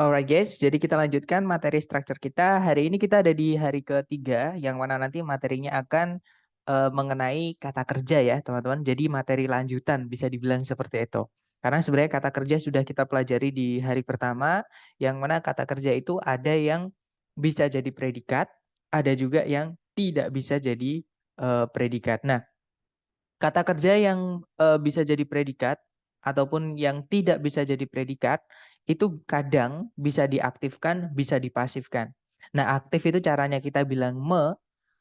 Alright guys, jadi kita lanjutkan materi structure kita. Hari ini kita ada di hari ketiga, yang mana nanti materinya akan mengenai kata kerja ya teman-teman. Jadi materi lanjutan bisa dibilang seperti itu. Karena sebenarnya kata kerja sudah kita pelajari di hari pertama, yang mana kata kerja itu ada yang bisa jadi predikat, ada juga yang tidak bisa jadi predikat. Nah, kata kerja yang bisa jadi predikat ataupun yang tidak bisa jadi predikat itu kadang bisa diaktifkan, bisa dipasifkan. Nah, aktif itu caranya kita bilang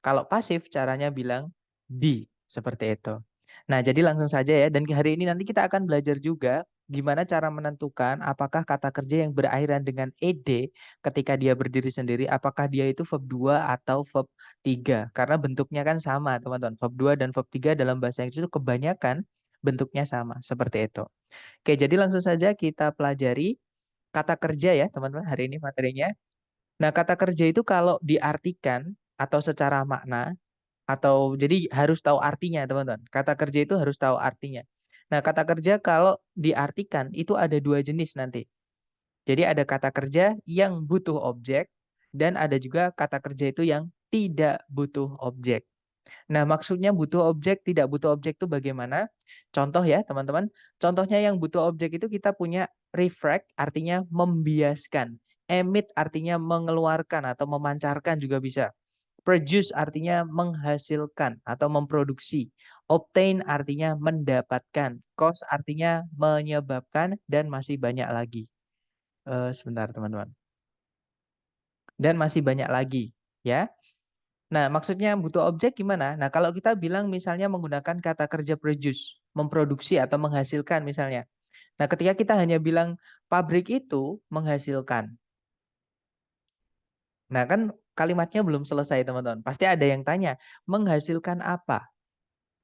kalau pasif caranya bilang di, seperti itu. Nah, jadi langsung saja ya, dan hari ini nanti kita akan belajar juga gimana cara menentukan apakah kata kerja yang berakhiran dengan ed ketika dia berdiri sendiri, apakah dia itu verb 2 atau verb 3. Karena bentuknya kan sama, teman-teman. Verb 2 dan verb 3 dalam bahasa Inggris itu kebanyakan bentuknya sama, seperti itu. Oke, jadi langsung saja kita pelajari kata kerja ya, teman-teman. Hari ini materinya. Nah, kata kerja itu kalau diartikan atau secara makna, atau jadi harus tahu artinya, teman-teman. Kata kerja itu harus tahu artinya. Nah, kata kerja kalau diartikan itu ada dua jenis nanti. Jadi ada kata kerja yang butuh objek, dan ada juga kata kerja itu yang tidak butuh objek. Nah, maksudnya butuh objek, tidak butuh objek itu bagaimana? Contoh ya, teman-teman. Contohnya yang butuh objek itu kita punya refract, artinya membiaskan. Emit artinya mengeluarkan atau memancarkan juga bisa. Produce artinya menghasilkan atau memproduksi. Obtain artinya mendapatkan. Cause artinya menyebabkan, dan masih banyak lagi. Sebentar, teman-teman. Dan masih banyak lagi, ya. Nah, maksudnya butuh objek gimana? Nah, kalau kita bilang misalnya menggunakan kata kerja produce, memproduksi atau menghasilkan misalnya. Nah, ketika kita hanya bilang pabrik itu menghasilkan. Nah, kan kalimatnya belum selesai, teman-teman. Pasti ada yang tanya, menghasilkan apa?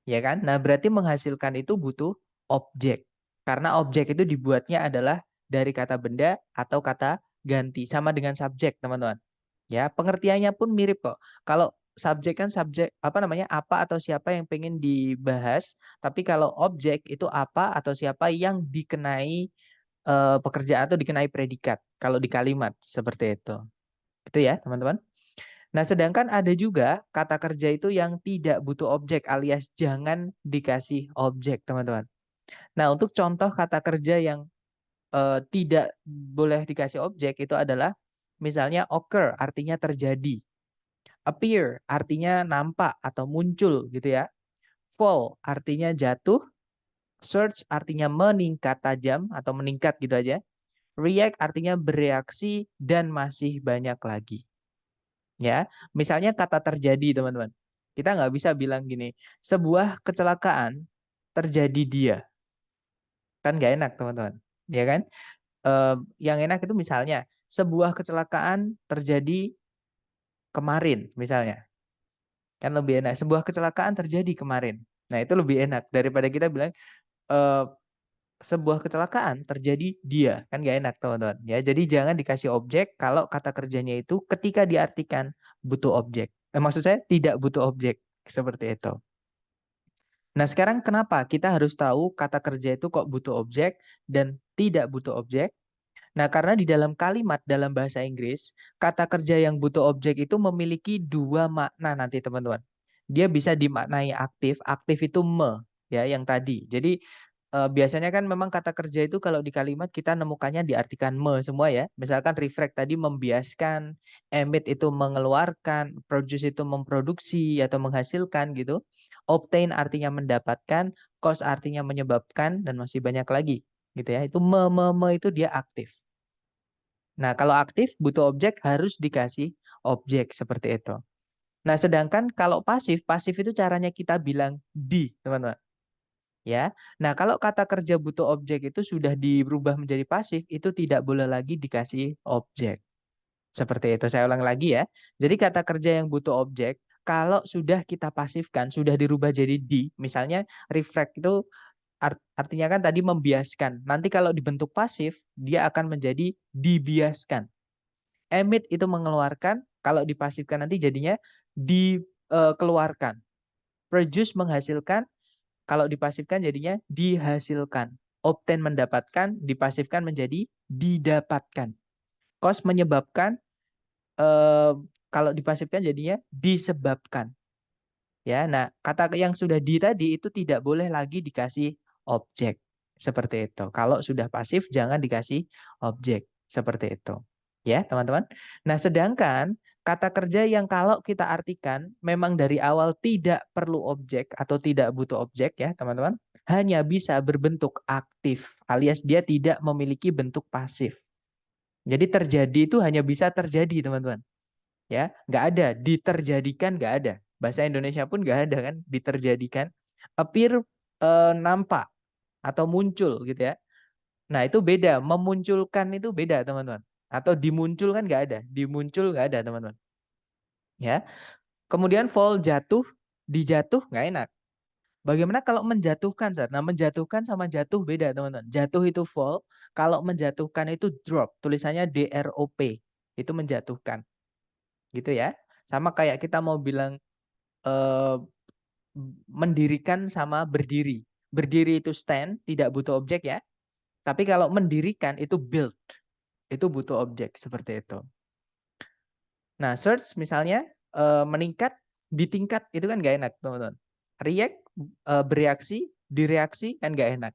Ya kan? Nah, berarti menghasilkan itu butuh objek. Karena objek itu dibuatnya adalah dari kata benda atau kata ganti, sama dengan subjek, teman-teman. Ya, pengertiannya pun mirip kok. Kalau subjek kan subjek apa namanya? Apa atau siapa yang pengen dibahas, tapi kalau objek itu apa atau siapa yang dikenai pekerjaan atau dikenai predikat kalau di kalimat seperti itu. Itu ya, teman-teman. Nah, sedangkan ada juga kata kerja itu yang tidak butuh objek alias jangan dikasih objek, teman-teman. Nah, untuk contoh kata kerja yang tidak boleh dikasih objek itu adalah misalnya occur artinya terjadi. Appear artinya nampak atau muncul gitu ya. Fall artinya jatuh. Search artinya meningkat tajam atau meningkat gitu aja. React artinya bereaksi, dan masih banyak lagi. Ya, misalnya kata terjadi, teman-teman. Kita nggak bisa bilang gini, sebuah kecelakaan terjadi dia. Kan nggak enak, teman-teman. Ya kan? Yang enak itu misalnya, sebuah kecelakaan terjadi kemarin, misalnya. Kan lebih enak. Sebuah kecelakaan terjadi kemarin. Nah, itu lebih enak daripada kita bilang eh, sebuah kecelakaan terjadi dia. Kan nggak enak, teman-teman. Ya, jadi jangan dikasih objek kalau kata kerjanya itu ketika diartikan butuh objek. Maksud saya tidak butuh objek. Seperti itu. Nah, sekarang kenapa kita harus tahu kata kerja itu kok butuh objek dan tidak butuh objek? Nah, karena di dalam kalimat dalam bahasa Inggris, kata kerja yang butuh objek itu memiliki dua makna nanti, teman-teman. Dia bisa dimaknai aktif, aktif itu ya yang tadi. Jadi biasanya kan memang kata kerja itu kalau di kalimat kita nemukannya diartikan semua ya. Misalkan refract tadi membiaskan, emit itu mengeluarkan, produce itu memproduksi atau menghasilkan gitu. Obtain artinya mendapatkan, cause artinya menyebabkan, dan masih banyak lagi gitu ya. Itu itu dia aktif. Nah, kalau aktif butuh objek harus dikasih objek seperti itu. Nah, sedangkan kalau pasif, pasif itu caranya kita bilang di, teman-teman. Ya. Nah, kalau kata kerja butuh objek itu sudah dirubah menjadi pasif, itu tidak boleh lagi dikasih objek. Seperti itu. Saya ulang lagi ya. Jadi kata kerja yang butuh objek, kalau sudah kita pasifkan, sudah dirubah jadi di, misalnya reflect itu artinya kan tadi membiaskan. Nanti kalau dibentuk pasif, dia akan menjadi dibiaskan. Emit itu mengeluarkan, kalau dipasifkan nanti jadinya dikeluarkan. Produce menghasilkan, kalau dipasifkan jadinya dihasilkan. Obtain mendapatkan, dipasifkan menjadi didapatkan. Cause menyebabkan, kalau dipasifkan jadinya disebabkan. Ya, nah kata yang sudah di tadi itu tidak boleh lagi dikasih objek. Seperti itu. Kalau sudah pasif jangan dikasih objek. Seperti itu. Ya, teman-teman. Nah, sedangkan kata kerja yang kalau kita artikan memang dari awal tidak perlu objek atau tidak butuh objek ya, teman-teman. Hanya bisa berbentuk aktif alias dia tidak memiliki bentuk pasif. Jadi terjadi itu hanya bisa terjadi, teman-teman. Ya, nggak ada diterjadikan, nggak ada. Bahasa Indonesia pun nggak ada kan diterjadikan. Appear, nampak atau muncul gitu ya. Nah itu beda, memunculkan itu beda teman-teman. Atau dimunculkan nggak ada, dimuncul nggak ada teman-teman. Ya, kemudian fall jatuh, dijatuh nggak enak. Bagaimana kalau menjatuhkan, Sir? Nah menjatuhkan sama jatuh beda teman-teman. Jatuh itu fall, kalau menjatuhkan itu drop. Tulisannya drop, itu menjatuhkan. Gitu ya. Sama kayak kita mau bilang eh, mendirikan sama berdiri. Berdiri itu stand, tidak butuh objek ya. Tapi kalau mendirikan itu build, itu butuh objek seperti itu. Nah, search misalnya meningkat, ditingkat itu kan nggak enak teman-teman. React, bereaksi, direaksi kan nggak enak.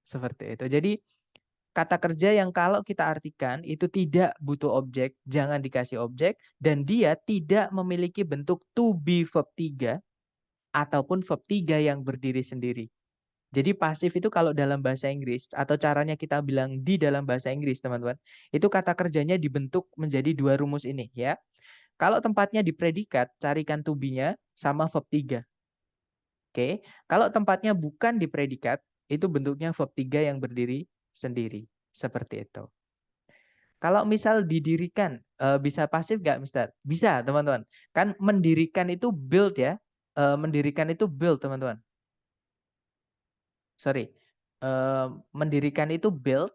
Seperti itu. Jadi kata kerja yang kalau kita artikan itu tidak butuh objek, jangan dikasih objek, dan dia tidak memiliki bentuk to be verb 3 ataupun verb 3 yang berdiri sendiri. Jadi pasif itu kalau dalam bahasa Inggris atau caranya kita bilang di dalam bahasa Inggris, teman-teman, itu kata kerjanya dibentuk menjadi dua rumus ini ya. Kalau tempatnya di predikat, carikan to be-nya sama verb 3. Oke. Kalau tempatnya bukan di predikat, itu bentuknya verb 3 yang berdiri sendiri. Seperti itu. Kalau misal didirikan, bisa pasif nggak, Mister? Bisa, teman-teman. Kan mendirikan itu build ya. Mendirikan itu build, teman-teman. Sorry. Mendirikan itu build.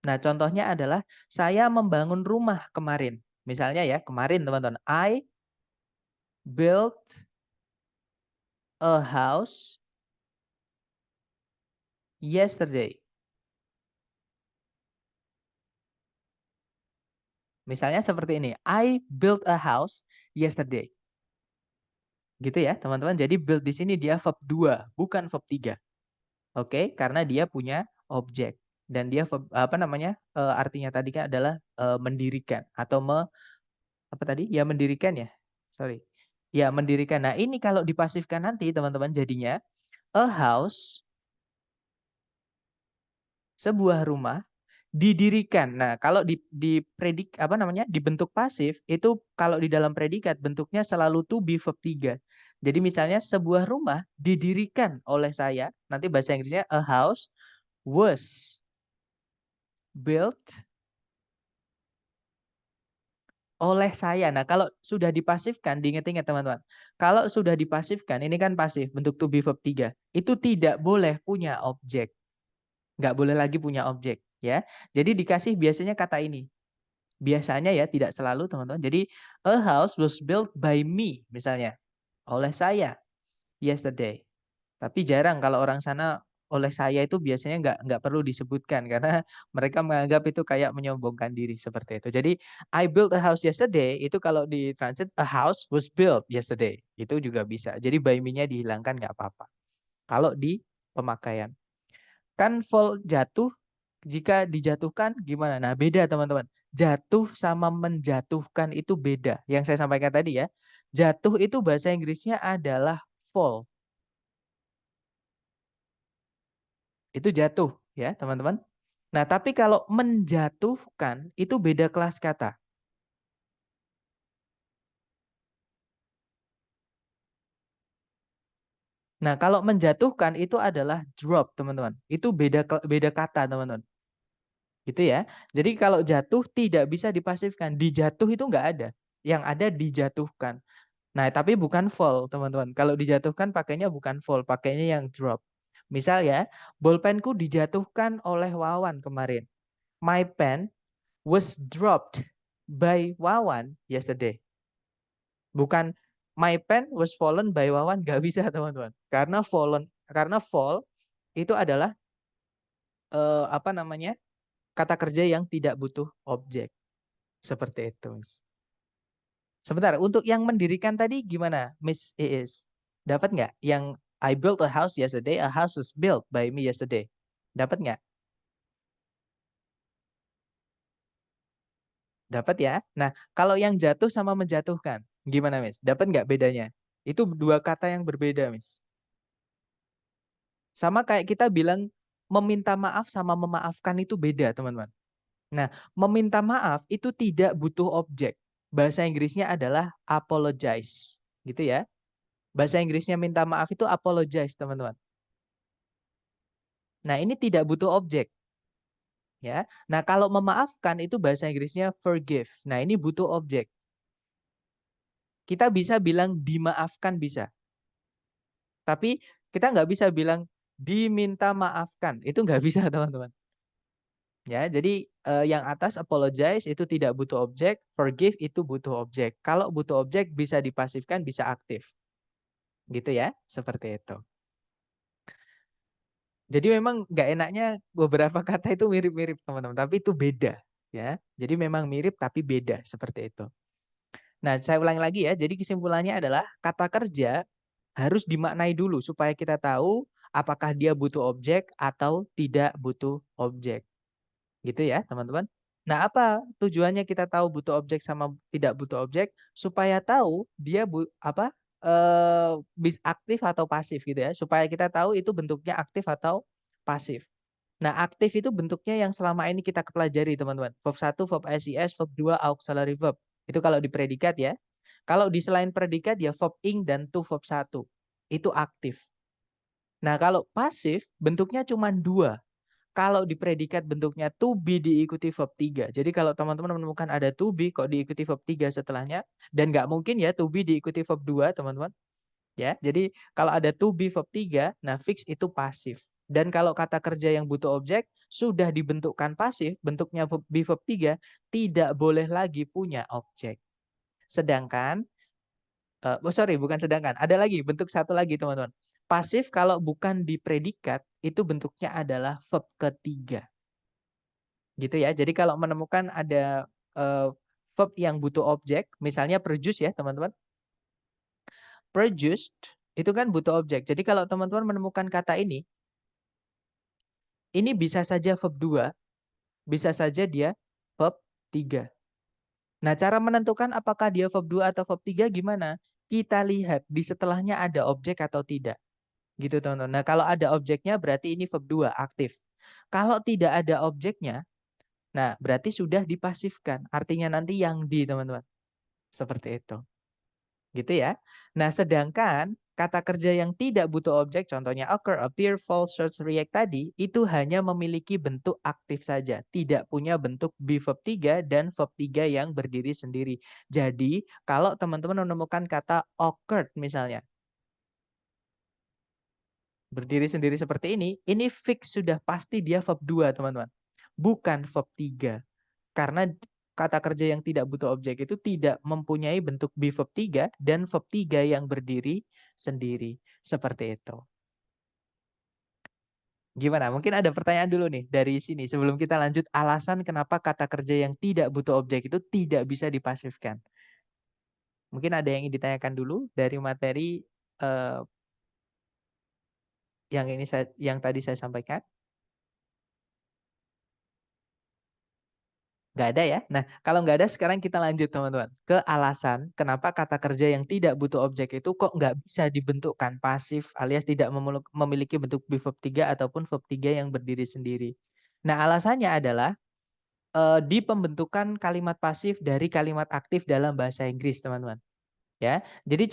Nah, contohnya adalah saya membangun rumah kemarin. Misalnya ya, kemarin teman-teman. I built a house yesterday. Misalnya seperti ini. I built a house yesterday. Gitu ya, teman-teman. Jadi build di sini dia verb 2, bukan verb 3. Oke, karena dia punya objek dan dia verb, apa namanya? Artinya tadi kan adalah mendirikan atau apa tadi? Ya mendirikan ya. Sorry. Ya, mendirikan. Nah, ini kalau dipasifkan nanti teman-teman jadinya a house, sebuah rumah didirikan. Nah, kalau di predik apa namanya? Dibentuk pasif itu kalau di dalam predikat bentuknya selalu to be verb 3. Jadi misalnya sebuah rumah didirikan oleh saya. Nanti bahasa Inggrisnya a house was built oleh saya. Nah, kalau sudah dipasifkan, diingat-ingat teman-teman. Kalau sudah dipasifkan, ini kan pasif, bentuk to be verb 3. Itu tidak boleh punya objek. Nggak boleh lagi punya objek. Ya. Jadi dikasih biasanya kata ini. Biasanya ya, tidak selalu teman-teman. Jadi, a house was built by me, misalnya. Oleh saya, yesterday. Tapi jarang kalau orang sana oleh saya itu biasanya nggak perlu disebutkan karena mereka menganggap itu kayak menyombongkan diri seperti itu. Jadi I built a house yesterday itu kalau ditranslate a house was built yesterday itu juga bisa. Jadi by me-nya dihilangkan nggak apa-apa. Kalau di pemakaian kan fall jatuh jika dijatuhkan gimana? Nah beda teman-teman. Jatuh sama menjatuhkan itu beda. Yang saya sampaikan tadi ya. Jatuh itu bahasa Inggrisnya adalah fall. Itu jatuh ya teman-teman. Nah tapi kalau menjatuhkan itu beda kelas kata. Nah kalau menjatuhkan itu adalah drop teman-teman. Itu beda kata teman-teman. Gitu ya. Jadi kalau jatuh tidak bisa dipasifkan. Dijatuh itu nggak ada. Yang ada dijatuhkan. Nah tapi bukan fall teman-teman. Kalau dijatuhkan pakainya bukan fall. Pakainya yang drop. Misal ya, bolpenku dijatuhkan oleh Wawan kemarin. My pen was dropped by Wawan yesterday. Bukan my pen was fallen by Wawan, nggak bisa teman-teman. Karena fall itu adalah apa namanya kata kerja yang tidak butuh objek. Seperti itu, Miss. Sebentar, untuk yang mendirikan tadi gimana, Miss Iis? Dapat nggak? Yang I built a house yesterday, a house was built by me yesterday. Dapat nggak? Dapat ya. Nah, kalau yang jatuh sama menjatuhkan, gimana, Miss? Dapat nggak bedanya? Itu dua kata yang berbeda, Miss. Sama kayak kita bilang meminta maaf sama memaafkan itu beda, teman-teman. Nah, meminta maaf itu tidak butuh objek. Bahasa Inggrisnya adalah apologize, gitu ya. Bahasa Inggrisnya minta maaf itu apologize, teman-teman. Nah, ini tidak butuh objek, ya. Nah, kalau memaafkan itu bahasa Inggrisnya forgive. Nah, ini butuh objek. Kita bisa bilang dimaafkan bisa, tapi kita nggak bisa bilang diminta maafkan. Itu nggak bisa, teman-teman. Ya, jadi yang atas apologize itu tidak butuh objek, forgive itu butuh objek. Kalau butuh objek bisa dipasifkan, bisa aktif. Gitu ya, seperti itu. Jadi memang nggak enaknya beberapa kata itu mirip-mirip, teman-teman, tapi itu beda, ya. Jadi memang mirip tapi beda, seperti itu. Nah, saya ulangi lagi ya. Jadi kesimpulannya adalah kata kerja harus dimaknai dulu supaya kita tahu apakah dia butuh objek atau tidak butuh objek. Gitu ya, teman-teman. Nah, apa tujuannya kita tahu butuh objek sama tidak butuh objek? Supaya tahu dia aktif atau pasif gitu ya. Supaya kita tahu itu bentuknya aktif atau pasif. Nah, aktif itu bentuknya yang selama ini kita pelajari, teman-teman. Verb 1, verb SIS, verb 2, auxiliary verb. Itu kalau di predikat ya. Kalau di selain predikat ya verb ing dan to verb 1. Itu aktif. Nah, kalau pasif bentuknya cuma dua. Kalau di predikat bentuknya to be diikuti verb 3. Jadi kalau teman-teman menemukan ada to be kok diikuti verb 3 setelahnya. Dan nggak mungkin ya to be diikuti verb 2, teman-teman. Ya, jadi kalau ada to be verb 3, nah fix itu pasif. Dan kalau kata kerja yang butuh objek sudah dibentukkan pasif, bentuknya be verb 3, tidak boleh lagi punya objek. Sedangkan, bukan sedangkan, ada lagi bentuk satu lagi, teman-teman. Pasif kalau bukan di predikat, itu bentuknya adalah verb ketiga. Gitu ya. Jadi kalau menemukan ada verb yang butuh objek, misalnya produce ya, teman-teman. Produced itu kan butuh objek. Jadi kalau teman-teman menemukan kata ini bisa saja verb 2, bisa saja dia verb 3. Nah, cara menentukan apakah dia verb 2 atau verb 3 gimana? Kita lihat di setelahnya ada objek atau tidak. Gitu, teman-teman. Nah, kalau ada objeknya berarti ini verb 2, aktif. Kalau tidak ada objeknya, nah berarti sudah dipasifkan. Artinya nanti yang di, teman-teman. Seperti itu. Gitu ya. Nah, sedangkan kata kerja yang tidak butuh objek, contohnya occur, appear, fall, search, react tadi, itu hanya memiliki bentuk aktif saja. Tidak punya bentuk be verb 3 dan verb 3 yang berdiri sendiri. Jadi, kalau teman-teman menemukan kata occurred misalnya, berdiri sendiri seperti ini fix sudah pasti dia verb 2, teman-teman. Bukan verb 3. Karena kata kerja yang tidak butuh objek itu tidak mempunyai bentuk be verb 3 dan verb 3 yang berdiri sendiri. Seperti itu. Gimana? Mungkin ada pertanyaan dulu nih dari sini sebelum kita lanjut alasan kenapa kata kerja yang tidak butuh objek itu tidak bisa dipasifkan. Mungkin ada yang ingin ditanyakan dulu dari materi eh, yang tadi saya sampaikan. Nggak ada ya? Nah, kalau nggak ada sekarang kita lanjut, teman-teman. Ke alasan kenapa kata kerja yang tidak butuh objek itu kok nggak bisa dibentukkan pasif alias tidak memiliki bentuk be verb 3 ataupun verb 3 yang berdiri sendiri. Nah, alasannya adalah di pembentukan kalimat pasif dari kalimat aktif dalam bahasa Inggris, teman-teman. Ya, jadi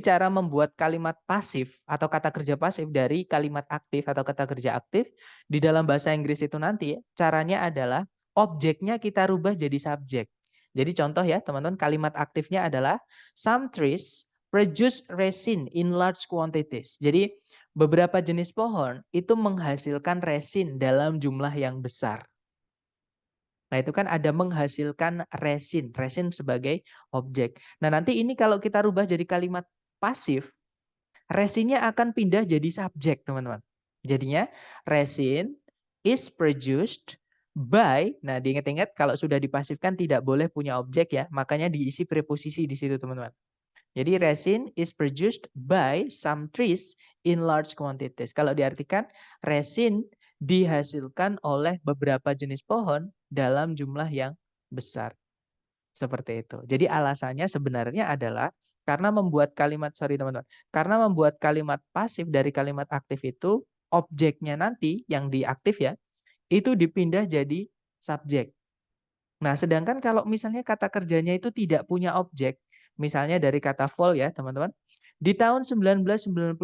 cara membuat kalimat pasif atau kata kerja pasif dari kalimat aktif atau kata kerja aktif di dalam bahasa Inggris itu nanti caranya adalah objeknya kita rubah jadi subjek. Jadi contoh ya teman-teman, kalimat aktifnya adalah some trees produce resin in large quantities. Jadi beberapa jenis pohon itu menghasilkan resin dalam jumlah yang besar. Nah, itu kan ada menghasilkan resin, resin sebagai objek. Nah, nanti ini kalau kita rubah jadi kalimat pasif, resinnya akan pindah jadi subjek, teman-teman. Jadinya, resin is produced by, nah diingat-ingat kalau sudah dipasifkan tidak boleh punya objek ya, makanya diisi preposisi di situ teman-teman. Jadi resin is produced by some trees in large quantities. Kalau diartikan resin dihasilkan oleh beberapa jenis pohon dalam jumlah yang besar. Seperti itu. Jadi alasannya sebenarnya adalah karena membuat kalimat, sorry teman-teman, karena membuat kalimat pasif dari kalimat aktif itu, objeknya nanti yang diaktif ya, itu dipindah jadi subjek. Nah, sedangkan kalau misalnya kata kerjanya itu tidak punya objek, misalnya dari kata vol ya, teman-teman. Di tahun 1992,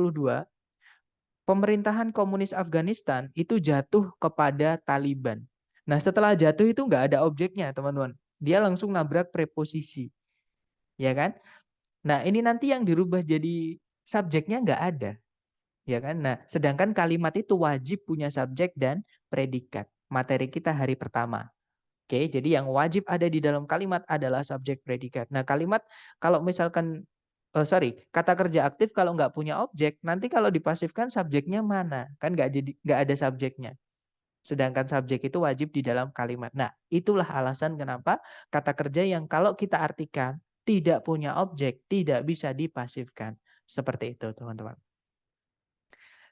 pemerintahan komunis Afghanistan itu jatuh kepada Taliban. Nah, setelah jatuh itu nggak ada objeknya, teman-teman. Dia langsung nabrak preposisi, ya kan? Nah, ini nanti yang dirubah jadi subjeknya nggak ada, ya kan? Nah, sedangkan kalimat itu wajib punya subjek dan predikat. Materi kita hari pertama. Oke, jadi yang wajib ada di dalam kalimat adalah subjek predikat. Nah, kalimat kalau misalkan, kata kerja aktif kalau nggak punya objek, nanti kalau dipasifkan subjeknya mana? Kan nggak ada subjeknya. Sedangkan subjek itu wajib di dalam kalimat. Nah, itulah alasan kenapa kata kerja yang kalau kita artikan tidak punya objek, tidak bisa dipasifkan. Seperti itu, teman-teman.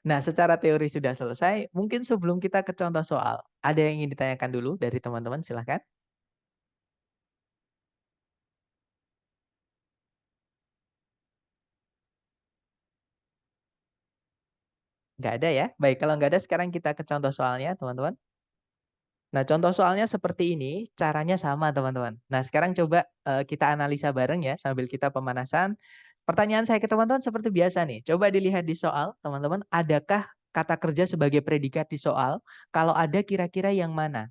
Nah, secara teori sudah selesai. Mungkin sebelum kita ke contoh soal, ada yang ingin ditanyakan dulu dari teman-teman? Silahkan. Nggak ada ya? Baik, kalau nggak ada sekarang kita ke contoh soalnya, teman-teman. Nah, contoh soalnya seperti ini, caranya sama, teman-teman. Nah, sekarang coba kita analisa bareng ya, sambil kita pemanasan. Pertanyaan saya ke teman-teman seperti biasa nih. Coba dilihat di soal, teman-teman. Adakah kata kerja sebagai predikat di soal? Kalau ada, kira-kira yang mana?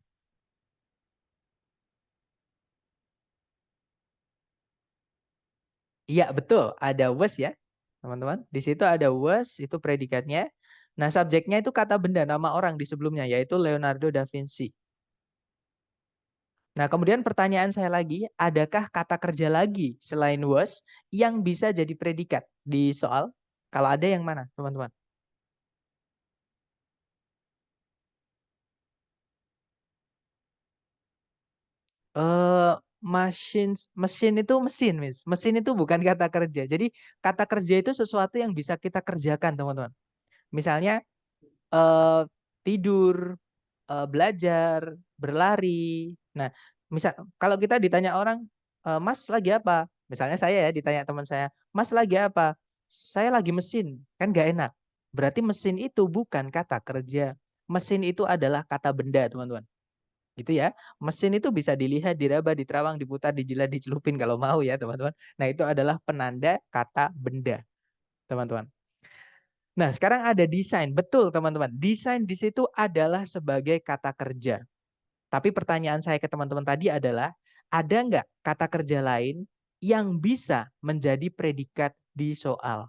Iya, betul. Ada was ya, teman-teman. Di situ ada was, itu predikatnya. Nah, subjeknya itu kata benda, nama orang di sebelumnya, yaitu Leonardo da Vinci. Nah, kemudian pertanyaan saya lagi, adakah kata kerja lagi selain was yang bisa jadi predikat di soal? Kalau ada yang mana, teman-teman? Eh, mesin itu mesin, Miss. Mesin itu bukan kata kerja. Jadi kata kerja itu sesuatu yang bisa kita kerjakan, teman-teman. Misalnya eh, tidur, belajar, berlari. Nah, misal kalau kita ditanya orang, Mas lagi apa? Misalnya saya ya ditanya teman saya, Mas lagi apa? Saya lagi mesin, kan nggak enak. Berarti mesin itu bukan kata kerja. Mesin itu adalah kata benda, teman-teman. Gitu ya. Mesin itu bisa dilihat, diraba, diterawang, diputar, dijilat, dicelupin kalau mau ya, teman-teman. Nah, itu adalah penanda kata benda, teman-teman. Nah, sekarang ada desain. Betul, teman-teman. Desain di situ adalah sebagai kata kerja. Tapi pertanyaan saya ke teman-teman tadi adalah, ada nggak kata kerja lain yang bisa menjadi predikat di soal?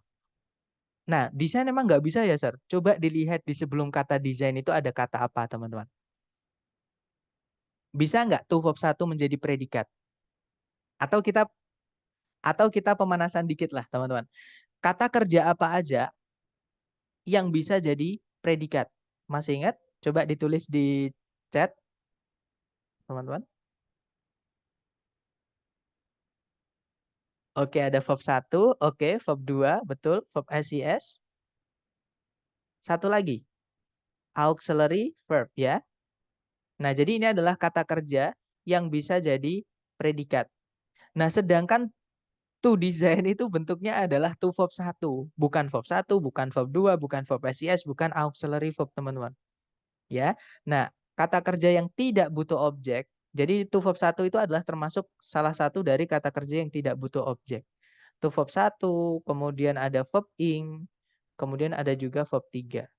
Nah, desain emang nggak bisa ya, Sir? Coba dilihat di sebelum kata desain itu ada kata apa, teman-teman? Bisa nggak tuh verb 1 menjadi predikat? Atau kita pemanasan dikit lah, teman-teman. Kata kerja apa aja yang bisa jadi predikat? Masih ingat? Coba ditulis di chat, teman-teman. Oke, ada verb 1, oke, verb 2, betul, verb SIS. Satu lagi, auxiliary verb ya. Nah, jadi ini adalah kata kerja yang bisa jadi predikat. Nah, sedangkan to design itu bentuknya adalah to verb 1, bukan verb 1, bukan verb 2, bukan verb SIS, bukan auxiliary verb, teman-teman. Ya. Nah, kata kerja yang tidak butuh objek, jadi to verb 1 itu adalah termasuk salah satu dari kata kerja yang tidak butuh objek. To verb 1, kemudian ada verb ing, kemudian ada juga verb 3.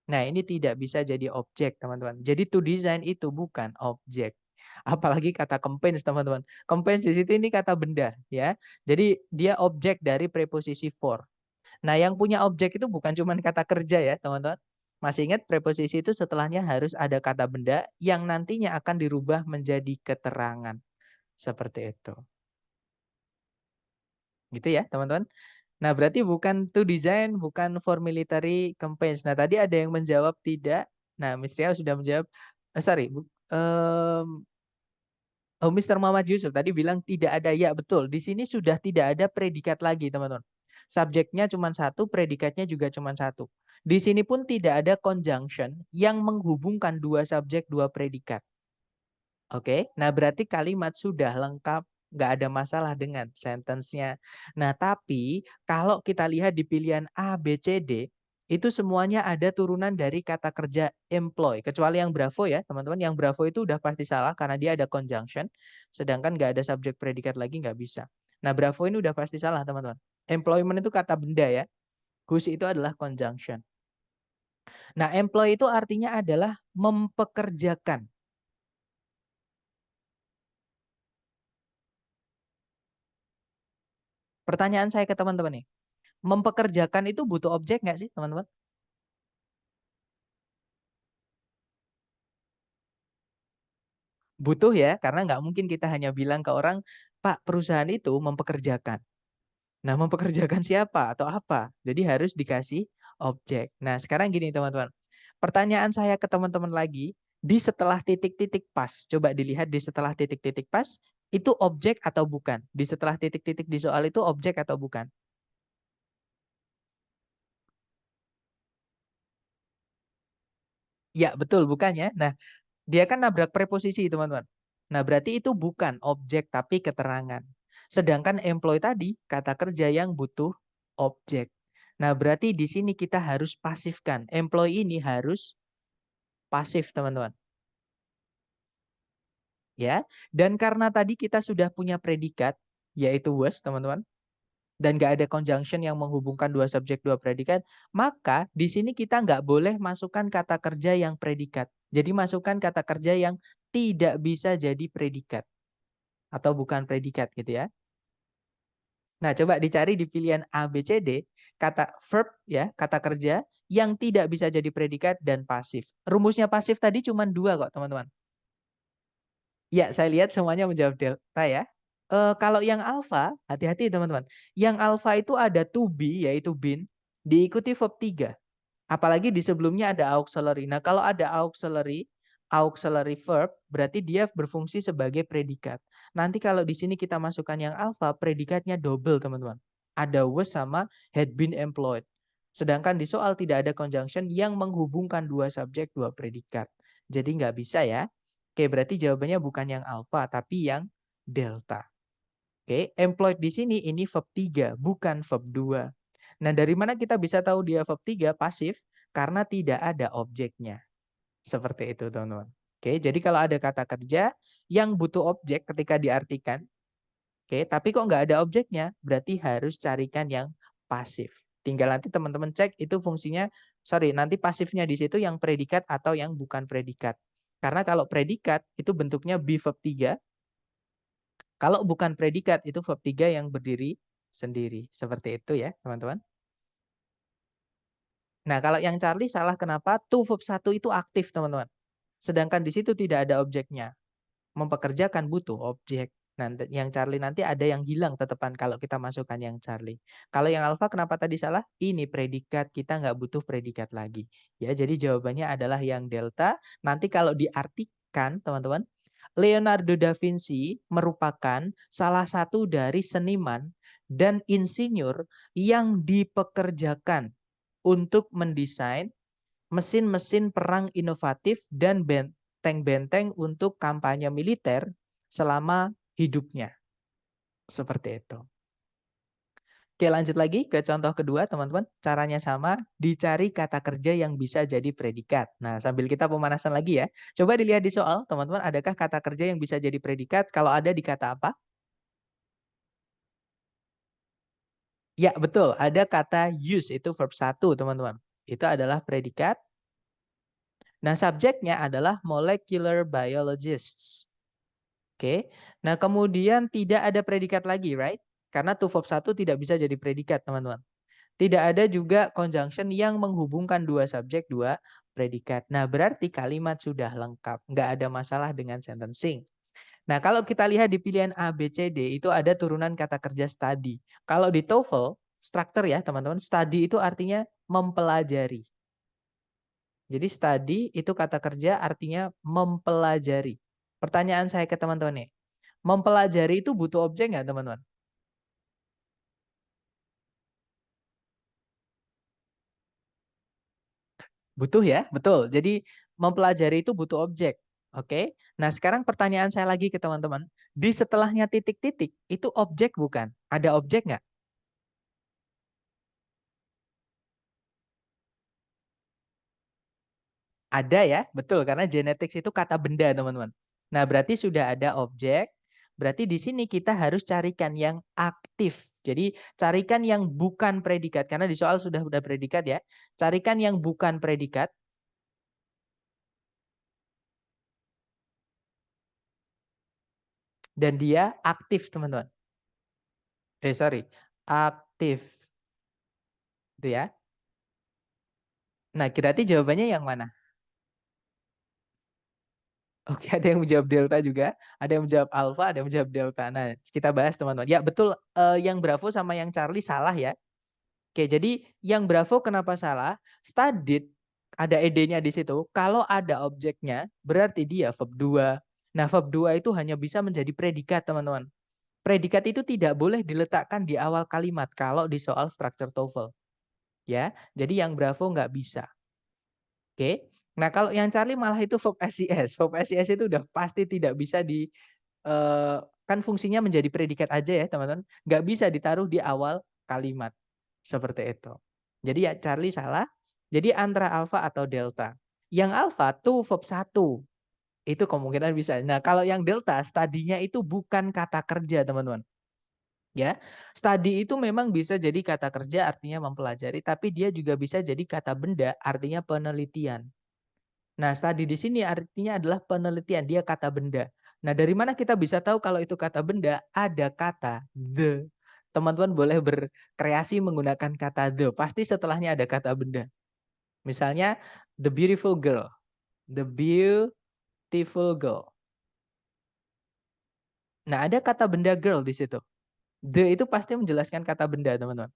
Nah, ini tidak bisa jadi objek, teman-teman. Jadi to design itu bukan objek. Apalagi kata compens, teman-teman. Compens di situ ini kata benda, ya. Jadi dia objek dari preposisi for. Nah, yang punya objek itu bukan cuma kata kerja ya, teman-teman. Masih ingat preposisi itu setelahnya harus ada kata benda yang nantinya akan dirubah menjadi keterangan. Seperti itu. Gitu ya, teman-teman. Nah, berarti bukan to design, bukan for military campaigns. Nah, tadi ada yang menjawab tidak. Nah, Miss Ria sudah menjawab. Sorry, Em, Oh, Mr. Muhammad Yusuf tadi bilang tidak ada, ya betul. Di sini sudah tidak ada predikat lagi, teman-teman. Subjeknya cuma satu, predikatnya juga cuma satu. Di sini pun tidak ada conjunction yang menghubungkan dua subjek, dua predikat. Oke, nah berarti kalimat sudah lengkap, nggak ada masalah dengan sentence-nya. Nah, tapi kalau kita lihat di pilihan A, B, C, D, itu semuanya ada turunan dari kata kerja employ. Kecuali yang Bravo ya, teman-teman. Yang Bravo itu udah pasti salah karena dia ada conjunction. Sedangkan nggak ada subjek predikat lagi, nggak bisa. Nah, Bravo ini udah pasti salah, teman-teman. Employment itu kata benda ya. Whose itu adalah conjunction. Nah, employ itu artinya adalah mempekerjakan. Pertanyaan saya ke teman-teman nih. Mempekerjakan itu butuh objek nggak sih, teman-teman? Butuh ya, karena nggak mungkin kita hanya bilang ke orang, Pak, perusahaan itu mempekerjakan. Nah, mempekerjakan siapa atau apa? Jadi harus dikasih objek. Nah, sekarang gini, teman-teman. Pertanyaan saya ke teman-teman lagi, di setelah titik-titik pas. Coba dilihat di setelah titik-titik pas, itu objek atau bukan? Di setelah titik-titik di soal itu objek atau bukan? Ya, betul, bukan ya. Nah, dia kan nabrak preposisi, teman-teman. Nah, berarti itu bukan objek tapi keterangan. Sedangkan employ tadi kata kerja yang butuh objek. Nah, berarti di sini kita harus pasifkan. Employ ini harus pasif, teman-teman. Ya. Dan karena tadi kita sudah punya predikat yaitu was, teman-teman. Dan nggak ada conjunction yang menghubungkan dua subjek, dua predikat, maka di sini kita nggak boleh masukkan kata kerja yang predikat. Jadi masukkan kata kerja yang tidak bisa jadi predikat atau bukan predikat gitu ya. Nah, coba dicari di pilihan A, B, C, D, kata verb ya, kata kerja yang tidak bisa jadi predikat dan pasif. Rumusnya pasif tadi cuma dua kok, teman-teman. Ya, saya lihat semuanya menjawab delta ya. Kalau yang alfa, hati-hati teman-teman. Yang alfa itu ada to be, yaitu been, diikuti verb 3. Apalagi di sebelumnya ada auxiliary. Nah, kalau ada auxiliary verb, berarti dia berfungsi sebagai predikat. Nanti kalau di sini kita masukkan yang alpha, predikatnya double, teman-teman. Ada was sama had been employed. Sedangkan di soal tidak ada conjunction yang menghubungkan dua subjek, dua predikat. Jadi nggak bisa ya. Oke, berarti jawabannya bukan yang alpha, tapi yang delta. Oke, employed di sini ini verb 3, bukan verb 2. Nah, dari mana kita bisa tahu dia verb 3 pasif? Karena tidak ada objeknya. Seperti itu, teman-teman. Oke, jadi kalau ada kata kerja yang butuh objek ketika diartikan, oke, tapi kok nggak ada objeknya, berarti harus carikan yang pasif. Tinggal nanti teman-teman cek itu fungsinya, nanti pasifnya di situ yang predikat atau yang bukan predikat. Karena kalau predikat itu bentuknya be verb 3, kalau bukan predikat itu verb 3 yang berdiri sendiri. Seperti itu ya, teman-teman. Nah, kalau yang Charlie salah kenapa? To verb 1 itu aktif, teman-teman. Sedangkan di situ tidak ada objeknya. Mempekerjakan butuh objek. Nanti yang Charlie nanti ada yang hilang tetepan kalau kita masukkan yang Charlie. Kalau yang Alpha kenapa tadi salah? Ini predikat, kita nggak butuh predikat lagi. Ya, jadi jawabannya adalah yang delta. Nanti kalau diartikan, teman-teman, Leonardo da Vinci merupakan salah satu dari seniman dan insinyur yang dipekerjakan untuk mendesain mesin-mesin perang inovatif dan benteng-benteng untuk kampanye militer selama hidupnya. Seperti itu. Oke, lanjut lagi ke contoh kedua, teman-teman. Caranya sama, dicari kata kerja yang bisa jadi predikat. Nah, sambil kita pemanasan lagi ya. Coba dilihat di soal, teman-teman, adakah kata kerja yang bisa jadi predikat? Kalau ada di kata apa? Ya, betul. Ada kata use, itu verb 1, teman-teman. Itu adalah predikat. Nah, subjeknya adalah molecular biologists. Oke. Nah, kemudian tidak ada predikat lagi, right? Karena to verb 1 tidak bisa jadi predikat, teman-teman. Tidak ada juga conjunction yang menghubungkan dua subjek, dua predikat. Nah, berarti kalimat sudah lengkap. Nggak ada masalah dengan sentencing. Nah, kalau kita lihat di pilihan A, B, C, D, itu ada turunan kata kerja study. Kalau di TOEFL, struktur ya, teman-teman, study itu artinya mempelajari. Jadi study itu kata kerja artinya mempelajari. Pertanyaan saya ke teman-teman nih, mempelajari itu butuh objek nggak teman-teman? Butuh ya, betul. Jadi mempelajari itu butuh objek. Oke. Nah, sekarang pertanyaan saya lagi ke teman-teman. Di setelahnya titik-titik, itu objek bukan? Ada objek nggak? Ada ya, betul. Karena genetics itu kata benda, teman-teman. Nah, berarti sudah ada objek. Berarti di sini kita harus carikan yang aktif. Jadi, carikan yang bukan predikat. Karena di soal sudah predikat ya. Carikan yang bukan predikat. Dan dia aktif, teman-teman. Sorry. Aktif. Itu ya. Nah, berarti jawabannya yang mana? Oke, ada yang menjawab delta juga, ada yang menjawab alpha, ada yang menjawab delta. Nah, kita bahas teman-teman. Ya, betul, yang Bravo sama yang Charlie salah ya. Oke, jadi yang Bravo kenapa salah? Studied, ada ed-nya di situ. Kalau ada objeknya, berarti dia verb 2. Nah, verb 2 itu hanya bisa menjadi predikat, teman-teman. Predikat itu tidak boleh diletakkan di awal kalimat kalau di soal structure TOEFL. Ya, jadi yang Bravo nggak bisa. Oke. Nah, kalau yang Charlie malah itu verb SIS. Verb SIS itu udah pasti tidak bisa kan fungsinya menjadi predikat aja ya, teman-teman. Nggak bisa ditaruh di awal kalimat. Seperti itu. Jadi ya Charlie salah. Jadi antara alfa atau delta. Yang alfa tuh verb 1. Itu kemungkinan bisa. Nah, kalau yang delta, studinya itu bukan kata kerja, teman-teman. Ya, study itu memang bisa jadi kata kerja artinya mempelajari, tapi dia juga bisa jadi kata benda artinya penelitian. Nah, study di sini artinya adalah penelitian, dia kata benda. Nah, dari mana kita bisa tahu kalau itu kata benda? Ada kata the. Teman-teman boleh berkreasi menggunakan kata the. Pasti setelahnya ada kata benda. Misalnya, the beautiful girl. The beautiful girl. Nah, ada kata benda girl di situ. The itu pasti menjelaskan kata benda, teman-teman.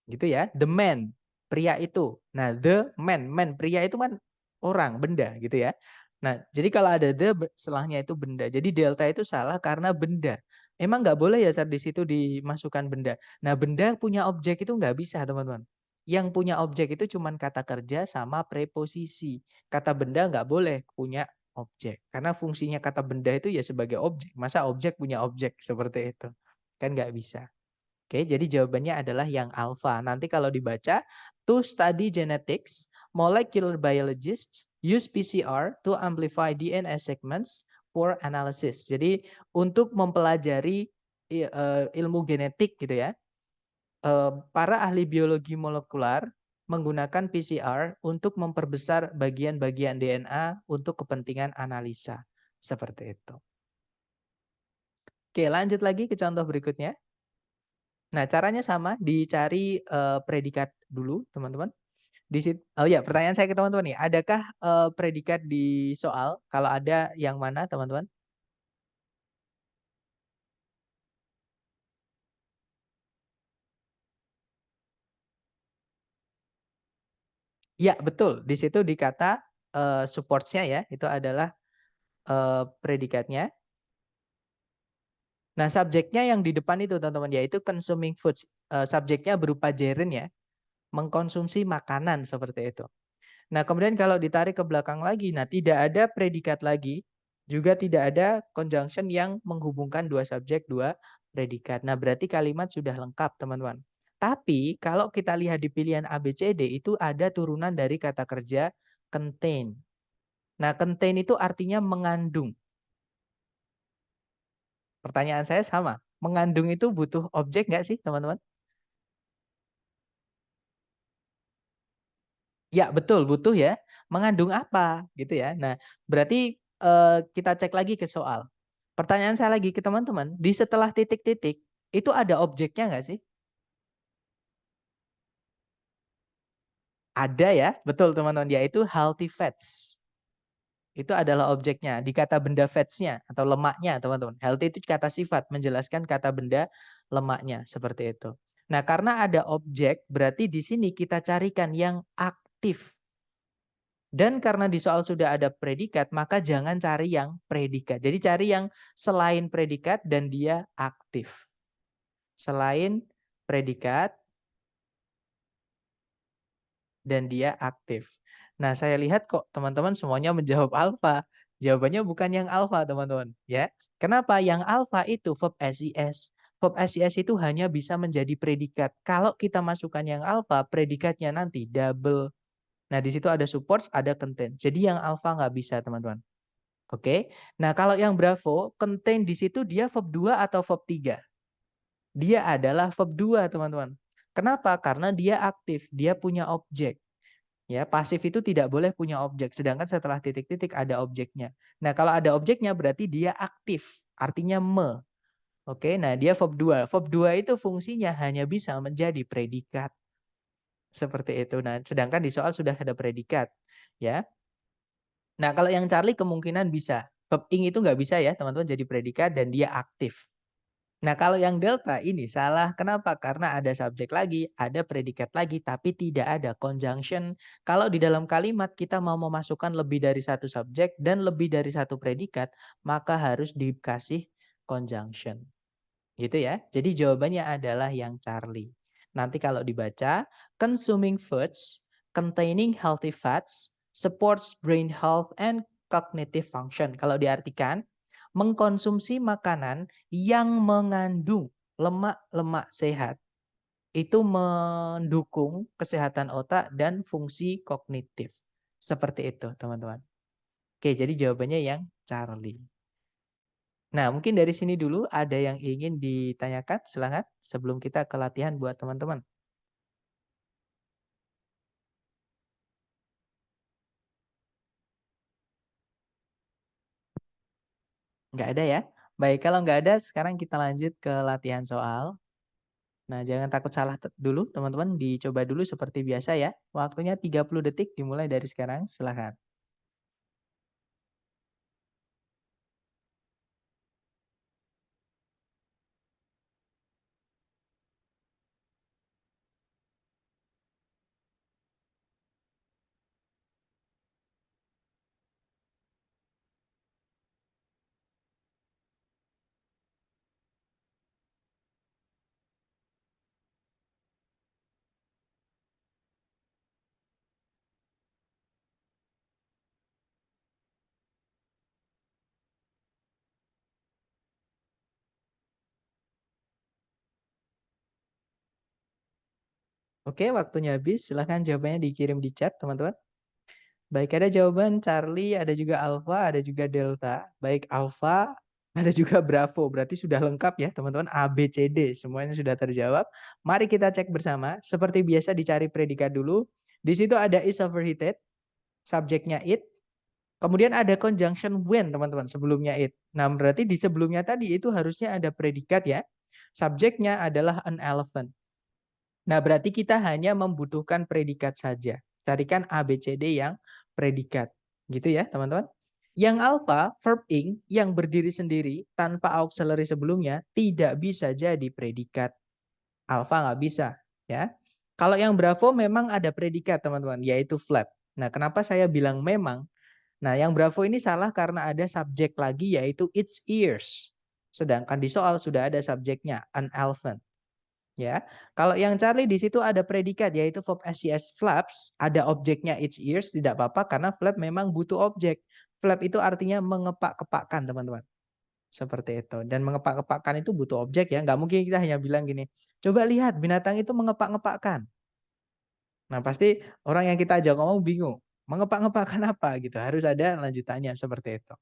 Gitu ya. The man, pria itu. Nah, the man pria itu kan orang, benda gitu ya. Nah, jadi kalau ada the setelahnya itu benda. Jadi delta itu salah karena benda. Emang nggak boleh ya saat di situ dimasukkan benda. Nah, benda punya objek itu nggak bisa, teman-teman. Yang punya objek itu cuma kata kerja sama preposisi. Kata benda nggak boleh punya objek. Karena fungsinya kata benda itu ya sebagai objek. Masa objek punya objek seperti itu? Kan nggak bisa. Oke, jadi jawabannya adalah yang alpha. Nanti kalau dibaca, to study genetics, molecular biologists use PCR to amplify DNA segments for analysis. Jadi untuk mempelajari ilmu genetik gitu ya, para ahli biologi molekular menggunakan PCR untuk memperbesar bagian-bagian DNA untuk kepentingan analisa. Seperti itu. Oke, lanjut lagi ke contoh berikutnya. Nah, caranya sama, dicari predikat dulu, teman-teman. Oh ya, pertanyaan saya ke teman-teman nih, adakah predikat di soal? Kalau ada, yang mana, teman-teman? Ya, betul. Di situ di kata supports-nya ya, itu adalah predikatnya. Nah, subjeknya yang di depan itu, teman-teman, yaitu consuming foods. Subjeknya berupa gerund ya, mengkonsumsi makanan seperti itu. Nah, kemudian kalau ditarik ke belakang lagi, nah tidak ada predikat lagi, juga tidak ada conjunction yang menghubungkan dua subjek, dua predikat. Nah, berarti kalimat sudah lengkap, teman-teman. Tapi kalau kita lihat di pilihan A, B, C, D, itu ada turunan dari kata kerja contain. Nah, contain itu artinya mengandung. Pertanyaan saya sama, mengandung itu butuh objek nggak sih, teman-teman? Ya, betul, butuh ya. Mengandung apa gitu ya. Nah, berarti kita cek lagi ke soal. Pertanyaan saya lagi ke teman-teman, di setelah titik-titik itu ada objeknya nggak sih? Ada ya, betul teman-teman, yaitu healthy fats. Itu adalah objeknya. Di kata benda fats-nya atau lemaknya, teman-teman. Healthy itu kata sifat, menjelaskan kata benda lemaknya, seperti itu. Nah, karena ada objek, berarti di sini kita carikan yang aktif. Dan karena di soal sudah ada predikat, maka jangan cari yang predikat. Jadi cari yang selain predikat dan dia aktif. Selain predikat dan dia aktif. Nah, saya lihat kok teman-teman semuanya menjawab alfa. Jawabannya bukan yang alfa, teman-teman, ya. Kenapa? Yang alfa itu verb SIS. Verb SIS itu hanya bisa menjadi predikat. Kalau kita masukkan yang alfa, predikatnya nanti double. Nah, di situ ada supports, ada contain. Jadi yang alfa nggak bisa, teman-teman. Oke. Nah, kalau yang Bravo, contain di situ dia verb 2 atau verb 3? Dia adalah verb 2, teman-teman. Kenapa? Karena dia aktif, dia punya objek. Ya, pasif itu tidak boleh punya objek, sedangkan setelah titik-titik ada objeknya. Nah, kalau ada objeknya berarti dia aktif, artinya me. Oke, nah dia verb 2. Verb 2 itu fungsinya hanya bisa menjadi predikat. Seperti itu. Nah, sedangkan di soal sudah ada predikat, ya. Nah, kalau yang Charlie kemungkinan bisa. Verb ing itu nggak bisa ya, teman-teman, jadi predikat dan dia aktif. Nah, kalau yang delta ini salah. Kenapa? Karena ada subjek lagi, ada predikat lagi, tapi tidak ada conjunction. Kalau di dalam kalimat kita mau memasukkan lebih dari satu subjek dan lebih dari satu predikat, maka harus dikasih conjunction. Gitu ya. Jadi jawabannya adalah yang Charlie. Nanti kalau dibaca, consuming foods containing healthy fats supports brain health and cognitive function. Kalau diartikan, mengkonsumsi makanan yang mengandung lemak-lemak sehat itu mendukung kesehatan otak dan fungsi kognitif. Seperti itu, teman-teman. Oke, jadi jawabannya yang Charlie. Nah, mungkin dari sini dulu ada yang ingin ditanyakan, silakan sebelum kita ke latihan buat teman-teman. Nggak ada ya? Baik, kalau nggak ada, sekarang kita lanjut ke latihan soal. Nah, jangan takut salah dulu, teman-teman. Dicoba dulu seperti biasa ya. Waktunya 30 detik dimulai dari sekarang, silakan. Oke, waktunya habis. Silakan jawabannya dikirim di chat, teman-teman. Baik, ada jawaban Charlie, ada juga Alpha, ada juga Delta. Baik, Alpha, ada juga Bravo. Berarti sudah lengkap ya, teman-teman. A, B, C, D. Semuanya sudah terjawab. Mari kita cek bersama. Seperti biasa dicari predikat dulu. Di situ ada is overheated. Subjeknya it. Kemudian ada conjunction when, teman-teman. Sebelumnya it. Nah, berarti di sebelumnya tadi itu harusnya ada predikat ya. Subjeknya adalah an elephant. Nah, berarti kita hanya membutuhkan predikat saja. Carikan A, B, C, D yang predikat. Gitu ya, teman-teman. Yang alpha, verb ing, yang berdiri sendiri tanpa auxiliary sebelumnya, tidak bisa jadi predikat. Alpha nggak bisa. Ya. Kalau yang bravo memang ada predikat, teman-teman, yaitu flap. Nah, kenapa saya bilang memang? Nah, yang bravo ini salah karena ada subjek lagi, yaitu its ears. Sedangkan di soal sudah ada subjeknya, an elephant. Ya, kalau yang Charlie di situ ada predikat yaitu verb SCS flaps, ada objeknya its ears, tidak apa-apa karena flap memang butuh objek. Flap itu artinya mengepak-kepakkan, teman-teman. Seperti itu. Dan mengepak-kepakkan itu butuh objek ya. Nggak mungkin kita hanya bilang gini, coba lihat binatang itu mengepak-ngepakkan. Nah, pasti orang yang kita ajak ngomong bingung. Mengepak-ngepakkan apa gitu. Harus ada lanjutannya seperti itu.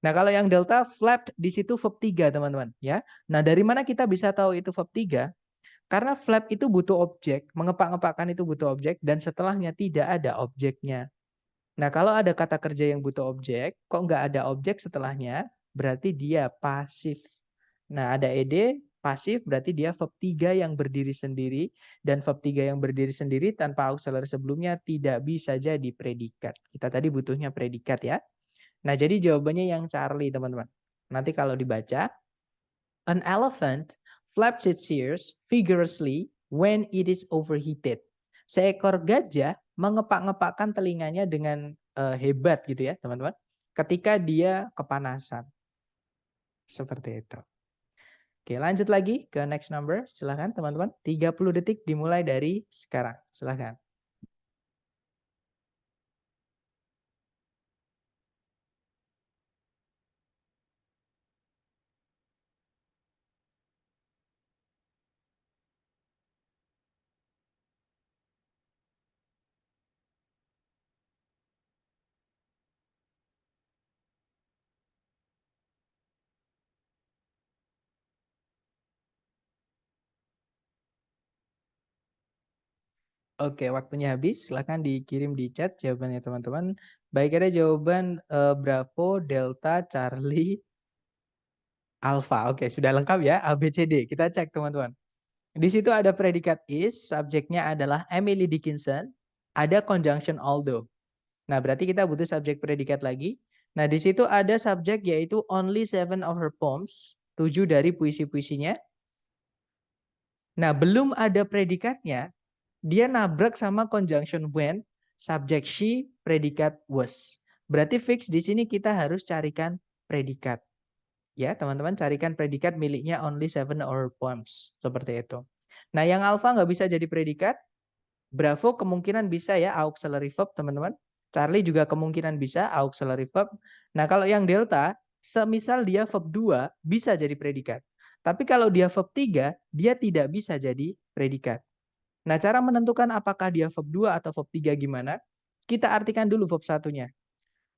Nah, kalau yang delta flap di situ verb 3, teman-teman, ya. Nah, dari mana kita bisa tahu itu verb 3? Karena flap itu butuh objek, mengepak-ngepakkan itu butuh objek, dan setelahnya tidak ada objeknya. Nah, kalau ada kata kerja yang butuh objek, kok nggak ada objek setelahnya, berarti dia pasif. Nah, ada ed, pasif, berarti dia verb 3 yang berdiri sendiri, dan verb 3 yang berdiri sendiri tanpa auxiliary sebelumnya tidak bisa jadi predikat. Kita tadi butuhnya predikat ya. Nah, jadi jawabannya yang Charlie, teman-teman. Nanti kalau dibaca, an elephant flaps its ears vigorously when it is overheated. Seekor gajah mengepak-ngepakkan telinganya dengan hebat gitu ya, teman-teman. Ketika dia kepanasan. Seperti itu. Oke, lanjut lagi ke next number. Silahkan teman-teman. 30 detik dimulai dari sekarang. Silahkan. Oke, waktunya habis. Silahkan dikirim di chat jawabannya teman-teman. Baik, ada jawaban Bravo, Delta, Charlie, Alpha. Oke, sudah lengkap ya. A, B, C, D. Kita cek teman-teman. Di situ ada predikat is, subjeknya adalah Emily Dickinson. Ada conjunction although. Nah, berarti kita butuh subjek predikat lagi. Nah, di situ ada subjek yaitu only 7 of her poems. 7 dari puisi-puisinya. Nah, belum ada predikatnya. Dia nabrak sama conjunction when, subjek she, predikat was. Berarti fix di sini kita harus carikan predikat. Ya, teman-teman carikan predikat miliknya only 7 of her poems. Seperti itu. Nah, yang alpha nggak bisa jadi predikat. Bravo kemungkinan bisa ya auxiliary verb, teman-teman. Charlie juga kemungkinan bisa auxiliary verb. Nah, kalau yang delta, semisal dia verb 2 bisa jadi predikat. Tapi kalau dia verb 3, dia tidak bisa jadi predikat. Nah, cara menentukan apakah dia verb 2 atau verb 3 gimana? Kita artikan dulu verb satunya.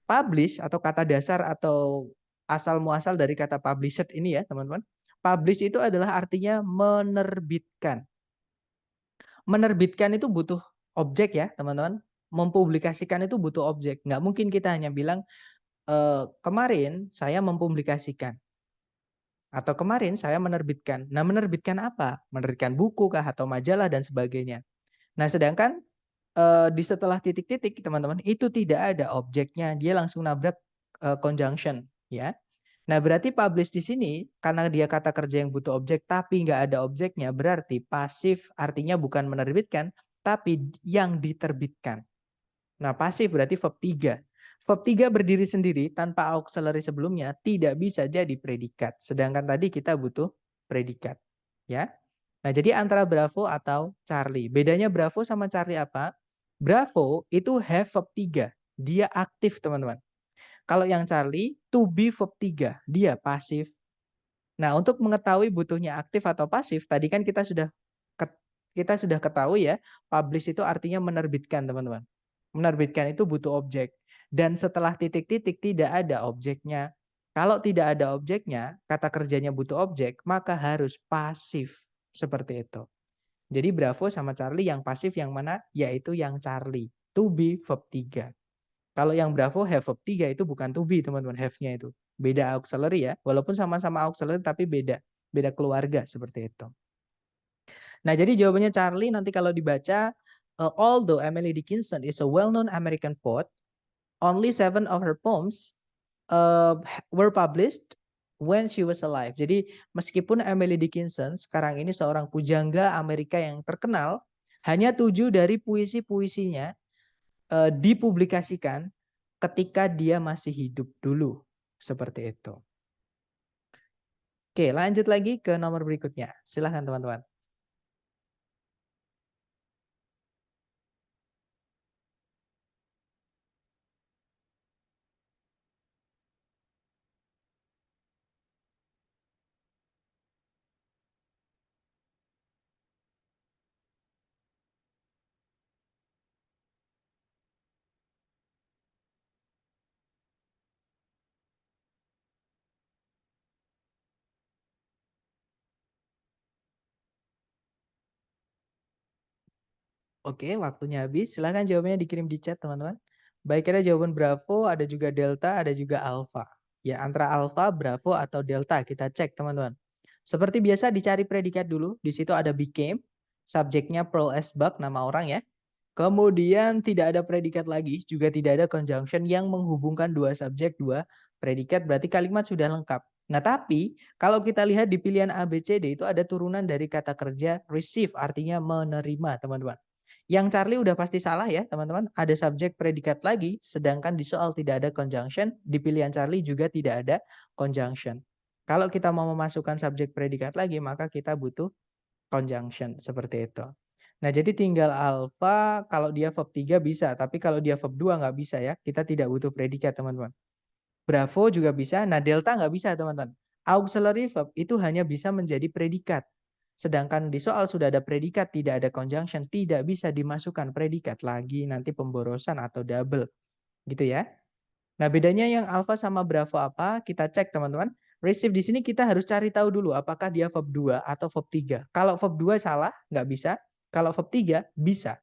Publish atau kata dasar atau asal muasal dari kata published ini ya, teman-teman. Publish itu adalah artinya menerbitkan. Menerbitkan itu butuh objek ya, teman-teman. Mempublikasikan itu butuh objek. Nggak mungkin kita hanya bilang, kemarin saya mempublikasikan. Atau kemarin saya menerbitkan. Nah, menerbitkan apa? Menerbitkan buku kah atau majalah dan sebagainya. Nah, sedangkan di setelah titik-titik, teman-teman, itu tidak ada objeknya. Dia langsung nabrak conjunction. Ya. Nah, berarti publish di sini, karena dia kata kerja yang butuh objek, tapi nggak ada objeknya, berarti pasif artinya bukan menerbitkan, tapi yang diterbitkan. Nah, pasif berarti verb 3. Verb 3 berdiri sendiri tanpa auxiliary sebelumnya tidak bisa jadi predikat. Sedangkan tadi kita butuh predikat. Ya. Nah, jadi antara Bravo atau Charlie. Bedanya Bravo sama Charlie apa? Bravo itu have verb 3. Dia aktif, teman-teman. Kalau yang Charlie, to be verb 3. Dia pasif. Nah, untuk mengetahui butuhnya aktif atau pasif, tadi kan kita sudah ketahui ya, publish itu artinya menerbitkan, teman-teman. Menerbitkan itu butuh objek. Dan setelah titik-titik tidak ada objeknya. Kalau tidak ada objeknya, kata kerjanya butuh objek, maka harus pasif. Seperti itu. Jadi Bravo sama Charlie yang pasif yang mana? Yaitu yang Charlie. To be verb 3. Kalau yang Bravo have verb 3 itu bukan to be, teman-teman, have-nya itu. Beda auxiliary ya, walaupun sama-sama auxiliary tapi beda. Beda keluarga seperti itu. Nah, jadi jawabannya Charlie nanti kalau dibaca, although Emily Dickinson is a well-known American poet, only 7 of her poems were published when she was alive. Jadi meskipun Emily Dickinson sekarang ini seorang pujangga Amerika yang terkenal, hanya 7 dari puisi-puisinya dipublikasikan ketika dia masih hidup dulu. Seperti itu. Oke, lanjut lagi ke nomor berikutnya. Silahkan teman-teman. Oke, waktunya habis. Silahkan jawabannya dikirim di chat, teman-teman. Baik, ada jawaban Bravo, ada juga Delta, ada juga Alpha. Ya, antara Alpha, Bravo, atau Delta. Kita cek, teman-teman. Seperti biasa, dicari predikat dulu. Di situ ada became. Subjeknya Pearl S. Buck, nama orang ya. Kemudian tidak ada predikat lagi. Juga tidak ada conjunction yang menghubungkan dua subjek, dua predikat. Berarti kalimat sudah lengkap. Nah, tapi kalau kita lihat di pilihan A, B, C, D itu ada turunan dari kata kerja receive, artinya menerima, teman-teman. Yang Charlie udah pasti salah ya, teman-teman. Ada subjek predikat lagi, sedangkan di soal tidak ada conjunction, di pilihan Charlie juga tidak ada conjunction. Kalau kita mau memasukkan subjek predikat lagi, maka kita butuh conjunction, seperti itu. Nah, jadi tinggal alpha, kalau dia verb 3 bisa, tapi kalau dia verb 2 nggak bisa ya. Kita tidak butuh predikat, teman-teman. Bravo juga bisa, nah delta nggak bisa, teman-teman. Auxiliary verb itu hanya bisa menjadi predikat. Sedangkan di soal sudah ada predikat, tidak ada conjunction, tidak bisa dimasukkan predikat lagi, nanti pemborosan atau double. Gitu ya. Nah, bedanya yang alpha sama bravo apa? Kita cek, teman-teman. Receive di sini kita harus cari tahu dulu apakah dia verb 2 atau verb 3. Kalau verb 2 salah, nggak bisa. Kalau verb 3, bisa.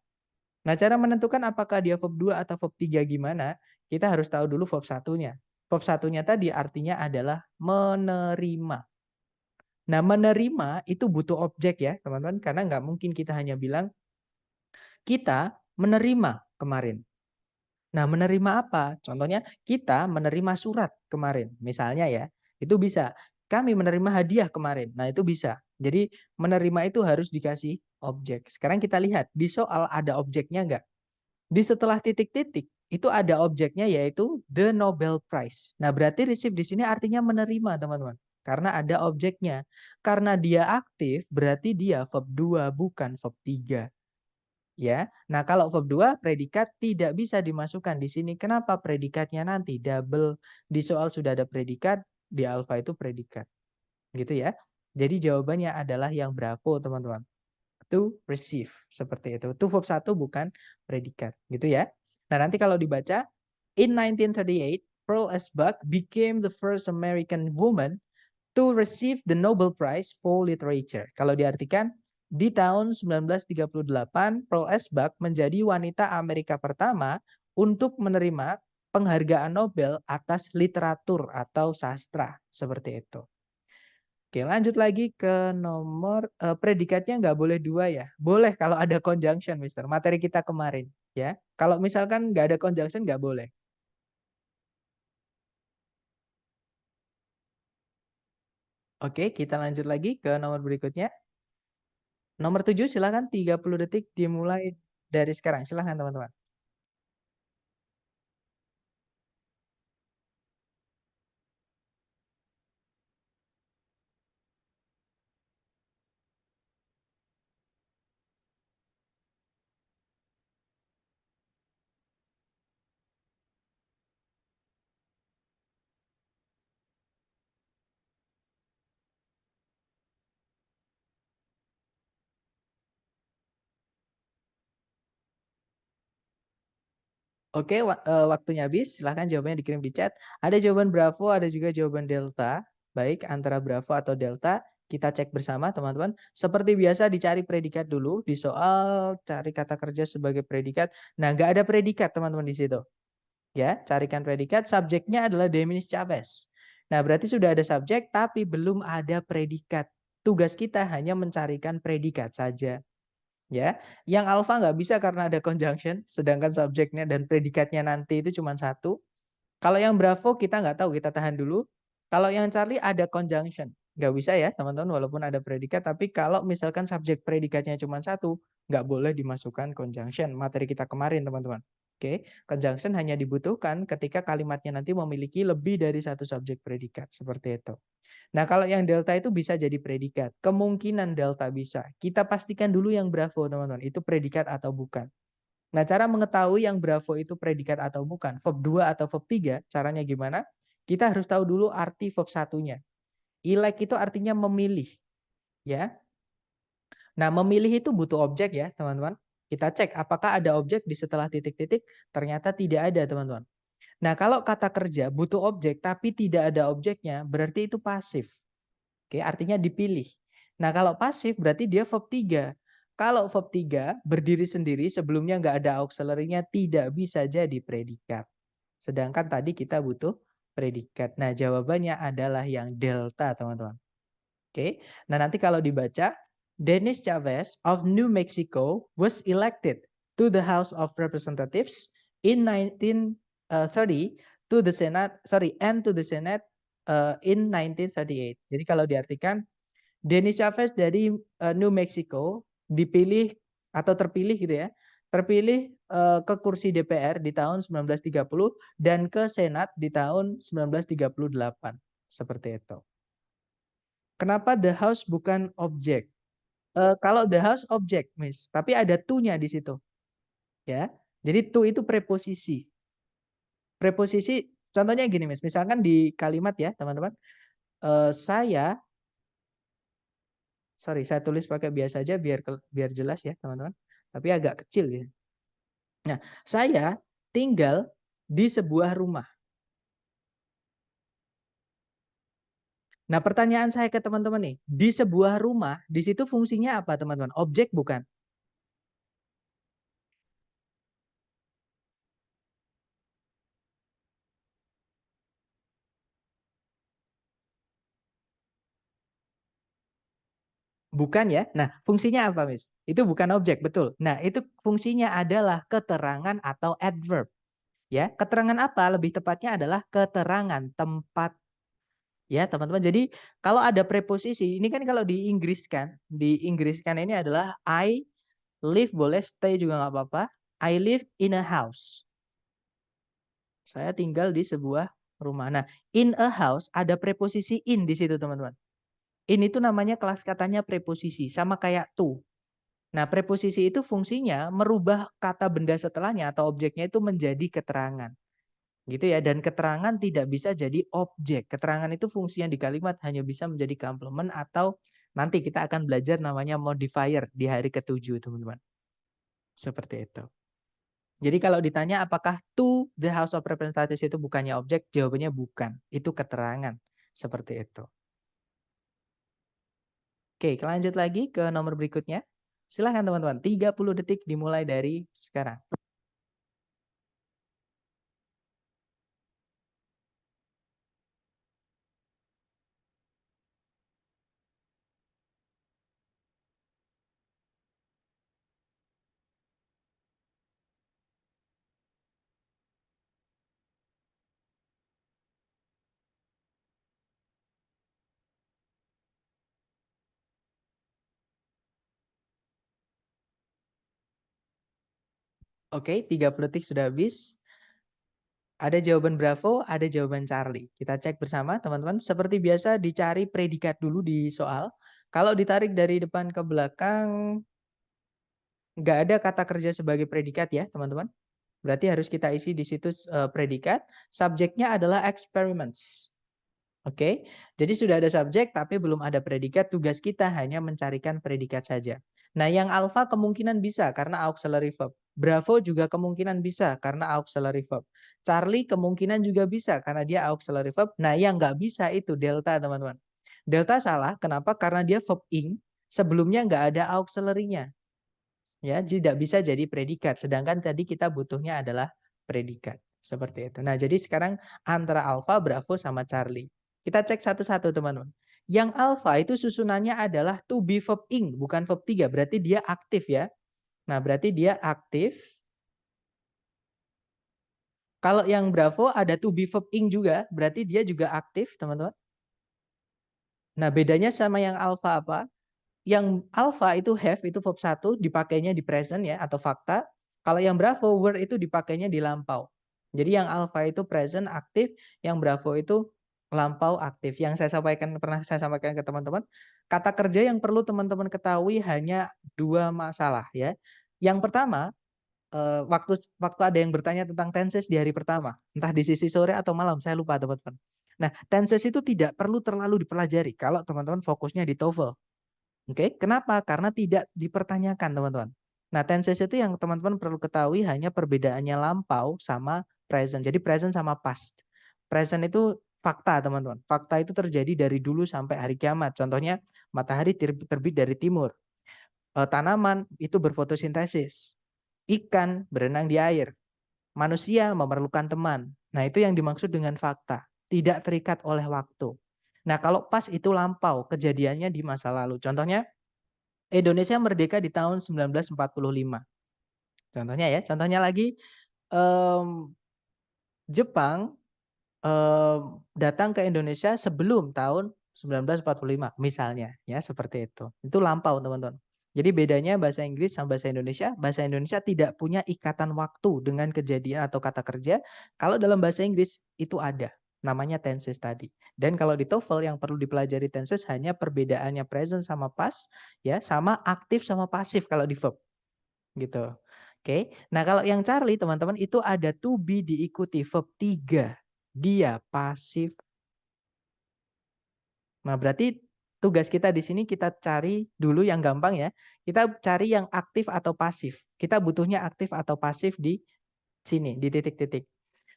Nah, cara menentukan apakah dia verb 2 atau verb 3 gimana? Kita harus tahu dulu verb satunya. Verb satunya tadi artinya adalah menerima. Nah, menerima itu butuh objek ya, teman-teman. Karena nggak mungkin kita hanya bilang, kita menerima kemarin. Nah, menerima apa? Contohnya, kita menerima surat kemarin. Misalnya ya, itu bisa. Kami menerima hadiah kemarin. Nah, itu bisa. Jadi, menerima itu harus dikasih objek. Sekarang kita lihat, di soal ada objeknya nggak? Di setelah titik-titik, itu ada objeknya yaitu the Nobel Prize. Nah, berarti receive di sini artinya menerima, teman-teman. Karena ada objeknya. Karena dia aktif, berarti dia verb 2, bukan verb 3. Ya. Nah, kalau verb 2 predikat tidak bisa dimasukkan di sini. Kenapa? Predikatnya nanti double. Di soal sudah ada predikat, di alpha itu predikat. Gitu ya. Jadi jawabannya adalah yang bravo, teman-teman. To receive, seperti itu. To verb 1 bukan predikat, gitu ya. Nah, nanti kalau dibaca, in 1938, Pearl S. Buck became the first American woman to receive the Nobel Prize for Literature. Kalau diartikan, di tahun 1938, Pearl S. Buck menjadi wanita Amerika pertama untuk menerima penghargaan Nobel atas literatur atau sastra. Seperti itu. Oke, lanjut lagi ke nomor predikatnya nggak boleh 2 ya. Boleh kalau ada conjunction, Mister. Materi kita kemarin, ya. Kalau misalkan nggak ada conjunction nggak boleh. Oke, kita lanjut lagi ke nomor berikutnya. Nomor 7 silakan 30 detik dimulai dari sekarang. Silakan teman-teman. Oke, waktunya habis. Silahkan jawabannya dikirim di chat. Ada jawaban Bravo, ada juga jawaban Delta. Baik, antara Bravo atau Delta, kita cek bersama teman-teman. Seperti biasa dicari predikat dulu. Di soal cari kata kerja sebagai predikat. Nah, nggak ada predikat teman-teman di situ. Ya, carikan predikat. Subjeknya adalah Demis Chavez. Nah, berarti sudah ada subjek, tapi belum ada predikat. Tugas kita hanya mencarikan predikat saja. Ya, yang alpha nggak bisa karena ada conjunction, sedangkan subjeknya dan predikatnya nanti itu cuma satu. Kalau yang bravo kita nggak tahu, kita tahan dulu. Kalau yang Charlie ada conjunction, nggak bisa ya teman-teman walaupun ada predikat, tapi kalau misalkan subjek predikatnya cuma satu, nggak boleh dimasukkan conjunction. Materi kita kemarin teman-teman. Oke, conjunction hanya dibutuhkan ketika kalimatnya nanti memiliki lebih dari satu subjek predikat, seperti itu. Nah, kalau yang delta itu bisa jadi predikat. Kemungkinan delta bisa. Kita pastikan dulu yang bravo, teman-teman. Itu predikat atau bukan. Nah, cara mengetahui yang bravo itu predikat atau bukan, verb 2 atau verb 3, caranya gimana? Kita harus tahu dulu arti verb satunya. Elect itu artinya memilih, ya. Nah, memilih itu butuh objek ya, teman-teman. Kita cek apakah ada objek di setelah titik-titik, ternyata tidak ada, teman-teman. Nah, kalau kata kerja butuh objek tapi tidak ada objeknya, berarti itu pasif. Oke, artinya dipilih. Nah, kalau pasif berarti dia verb 3. Kalau verb 3 berdiri sendiri sebelumnya nggak ada auxiliary-nya tidak bisa jadi predikat. Sedangkan tadi kita butuh predikat. Nah, jawabannya adalah yang delta, teman-teman. Oke. Nah, nanti kalau dibaca, Dennis Chavez of New Mexico was elected to the House of Representatives in 1930 to the Senate, and to the Senate in 1938. Jadi kalau diartikan Dennis Chavez dari New Mexico dipilih atau terpilih gitu ya terpilih ke kursi DPR di tahun 1930 dan ke Senat di tahun 1938. Seperti itu. Kenapa the house bukan objek? Kalau the house objek, Miss, tapi ada to-nya di situ. Ya. Jadi to itu preposisi. Preposisi contohnya gini, Miss. Misalkan di kalimat ya, teman-teman. Saya tulis pakai biasa aja biar jelas ya, teman-teman. Tapi agak kecil ya. Nah, saya tinggal di sebuah rumah. Nah, pertanyaan saya ke teman-teman nih, di sebuah rumah, di situ fungsinya apa, teman-teman? Objek bukan? Bukan ya? Nah, fungsinya apa, Miss? Itu bukan objek, betul. Nah, itu fungsinya adalah keterangan atau adverb. Ya, keterangan apa? Lebih tepatnya adalah keterangan tempat. Ya, teman-teman. Jadi, kalau ada preposisi, ini kan kalau diinggriskan ini adalah I live, boleh stay juga nggak apa-apa. I live in a house. Saya tinggal di sebuah rumah. Nah, in a house ada preposisi in di situ, teman-teman. In itu namanya kelas katanya preposisi, sama kayak to. Nah, preposisi itu fungsinya merubah kata benda setelahnya atau objeknya itu menjadi keterangan. Gitu ya, dan keterangan tidak bisa jadi objek. Keterangan itu fungsinya di kalimat hanya bisa menjadi complement atau nanti kita akan belajar namanya modifier di hari ke-7, teman-teman. Seperti itu. Jadi kalau ditanya apakah to the House of Representatives itu bukannya objek, jawabannya bukan. Itu keterangan. Seperti itu. Oke, lanjut lagi ke nomor berikutnya. Silahkan teman-teman, 30 detik dimulai dari sekarang. Oke, 30 detik sudah habis. Ada jawaban Bravo, ada jawaban Charlie. Kita cek bersama teman-teman. Seperti biasa dicari predikat dulu di soal. Kalau ditarik dari depan ke belakang, nggak ada kata kerja sebagai predikat ya teman-teman. Berarti harus kita isi di situ predikat. Subjeknya adalah experiments. Oke, jadi sudah ada subjek tapi belum ada predikat. Tugas kita hanya mencarikan predikat saja. Nah, yang alpha kemungkinan bisa karena auxiliary verb. Bravo juga kemungkinan bisa karena auxiliary verb. Charlie kemungkinan juga bisa karena dia auxiliary verb. Nah, yang nggak bisa itu delta, teman-teman. Delta salah, kenapa? Karena dia verb ing, sebelumnya nggak ada auxiliary-nya. Ya, tidak bisa jadi predikat. Sedangkan tadi kita butuhnya adalah predikat. Seperti itu. Nah, jadi sekarang antara alpha, bravo, sama Charlie. Kita cek satu-satu, teman-teman. Yang alpha itu susunannya adalah to be verb ing, bukan verb 3. Berarti dia aktif ya. Nah, berarti dia aktif. Kalau yang bravo ada to be verb ing juga, berarti dia juga aktif, teman-teman. Nah, bedanya sama yang alpha apa? Yang alpha itu have, itu verb 1, dipakainya di present ya, atau fakta. Kalau yang bravo, were itu dipakainya di lampau. Jadi yang alpha itu present, aktif. Yang bravo itu lampau, aktif. Yang pernah saya sampaikan ke teman-teman, kata kerja yang perlu teman-teman ketahui hanya 2 masalah ya. Yang pertama, waktu ada yang bertanya tentang tenses di hari pertama, entah di sisi sore atau malam, saya lupa teman-teman. Nah, tenses itu tidak perlu terlalu dipelajari kalau teman-teman fokusnya di TOEFL. Oke, kenapa? Karena tidak dipertanyakan, teman-teman. Nah, tenses itu yang teman-teman perlu ketahui hanya perbedaannya lampau sama present. Jadi present sama past. Present itu fakta, teman-teman. Fakta itu terjadi dari dulu sampai hari kiamat. Contohnya, matahari terbit dari timur. Tanaman itu berfotosintesis. Ikan berenang di air. Manusia memerlukan teman. Nah, itu yang dimaksud dengan fakta. Tidak terikat oleh waktu. Nah, kalau pas itu lampau, kejadiannya di masa lalu. Contohnya, Indonesia merdeka di tahun 1945. Contohnya ya, contohnya lagi Jepang datang ke Indonesia sebelum tahun 1945 misalnya ya, seperti itu. Itu lampau, teman-teman. Jadi bedanya bahasa Inggris sama bahasa Indonesia tidak punya ikatan waktu dengan kejadian atau kata kerja. Kalau dalam bahasa Inggris itu ada, namanya tenses tadi. Dan kalau di TOEFL yang perlu dipelajari tenses hanya perbedaannya present sama past, ya, sama aktif sama pasif kalau di verb, gitu. Oke. Nah, kalau yang Charlie teman-teman itu ada to be diikuti verb 3. Dia pasif. Nah, berarti tugas kita di sini kita cari dulu yang gampang ya. Kita cari yang aktif atau pasif. Kita butuhnya aktif atau pasif di sini, di titik-titik.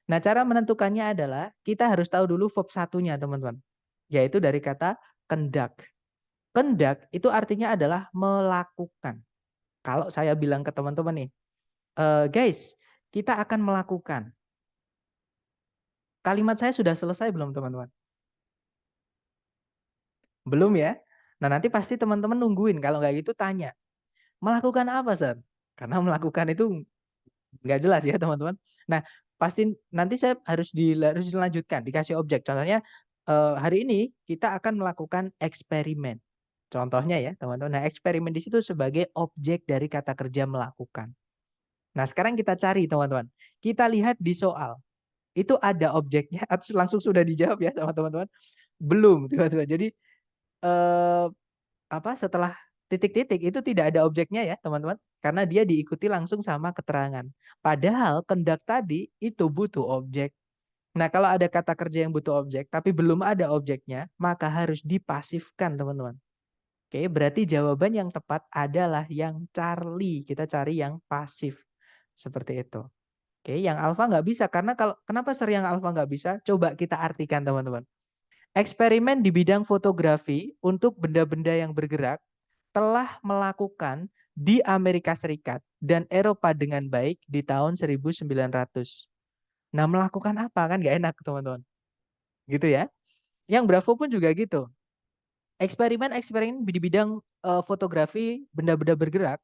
Nah, cara menentukannya adalah kita harus tahu dulu verb satunya, teman-teman. Yaitu dari kata conduct. Conduct itu artinya adalah melakukan. Kalau saya bilang ke teman-teman nih, guys, kita akan melakukan. Kalimat saya sudah selesai belum, teman-teman? Belum ya? Nah, nanti pasti teman-teman nungguin. Kalau nggak gitu tanya, melakukan apa, Sir? Karena melakukan itu nggak jelas ya, teman-teman. Nah, pasti nanti saya harus dilanjutkan, dikasih objek. Contohnya, hari ini kita akan melakukan eksperimen. Contohnya ya, teman-teman. Nah, eksperimen di situ sebagai objek dari kata kerja melakukan. Nah, sekarang kita cari, teman-teman. Kita lihat di soal. Itu ada objeknya atau langsung sudah dijawab ya, teman-teman? Belum, teman-teman. Jadi, eh, setelah titik-titik itu tidak ada objeknya ya, teman-teman. Karena dia diikuti langsung sama keterangan. Padahal kendak tadi itu butuh objek. Nah, kalau ada kata kerja yang butuh objek tapi belum ada objeknya, maka harus dipasifkan, teman-teman. Oke, berarti jawaban yang tepat adalah yang Charlie. Kita cari yang pasif. Seperti itu. Oke, yang alfa nggak bisa. Karena kenapa sering yang alfa nggak bisa? Coba kita artikan, teman-teman. Eksperimen di bidang fotografi untuk benda-benda yang bergerak telah melakukan di Amerika Serikat dan Eropa dengan baik di tahun 1900. Nah, melakukan apa? Kan nggak enak, teman-teman. Gitu ya. Yang Bravo pun juga gitu. Eksperimen-eksperimen di bidang fotografi benda-benda bergerak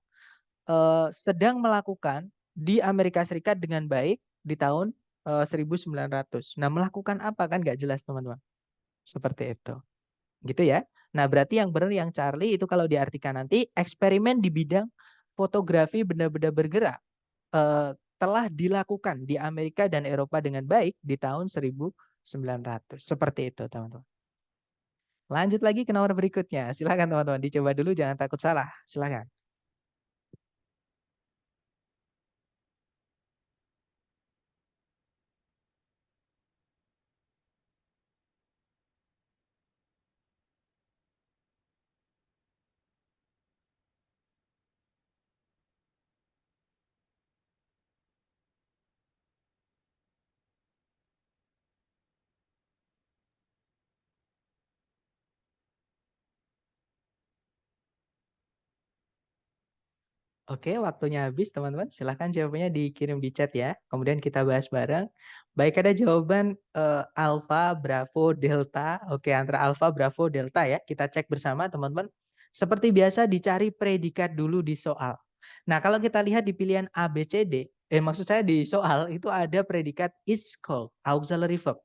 sedang melakukan di Amerika Serikat dengan baik di tahun 1900. Nah, melakukan apa? Kan nggak jelas, teman-teman. Seperti itu. Gitu ya. Nah, berarti yang benar yang Charlie itu kalau diartikan nanti eksperimen di bidang fotografi benda-benda bergerak telah dilakukan di Amerika dan Eropa dengan baik di tahun 1900. Seperti itu, teman-teman. Lanjut lagi ke nomor berikutnya. Silakan teman-teman dicoba dulu, jangan takut salah. Silakan. Oke, waktunya habis teman-teman. Silahkan jawabannya dikirim di chat ya. Kemudian kita bahas bareng. Baik, ada jawaban Alpha, Bravo, Delta. Oke, antara Alpha, Bravo, Delta ya. Kita cek bersama teman-teman. Seperti biasa dicari predikat dulu di soal. Nah, kalau kita lihat di pilihan A, B, C, D. Maksud saya di soal itu ada predikat is called, auxiliary verb.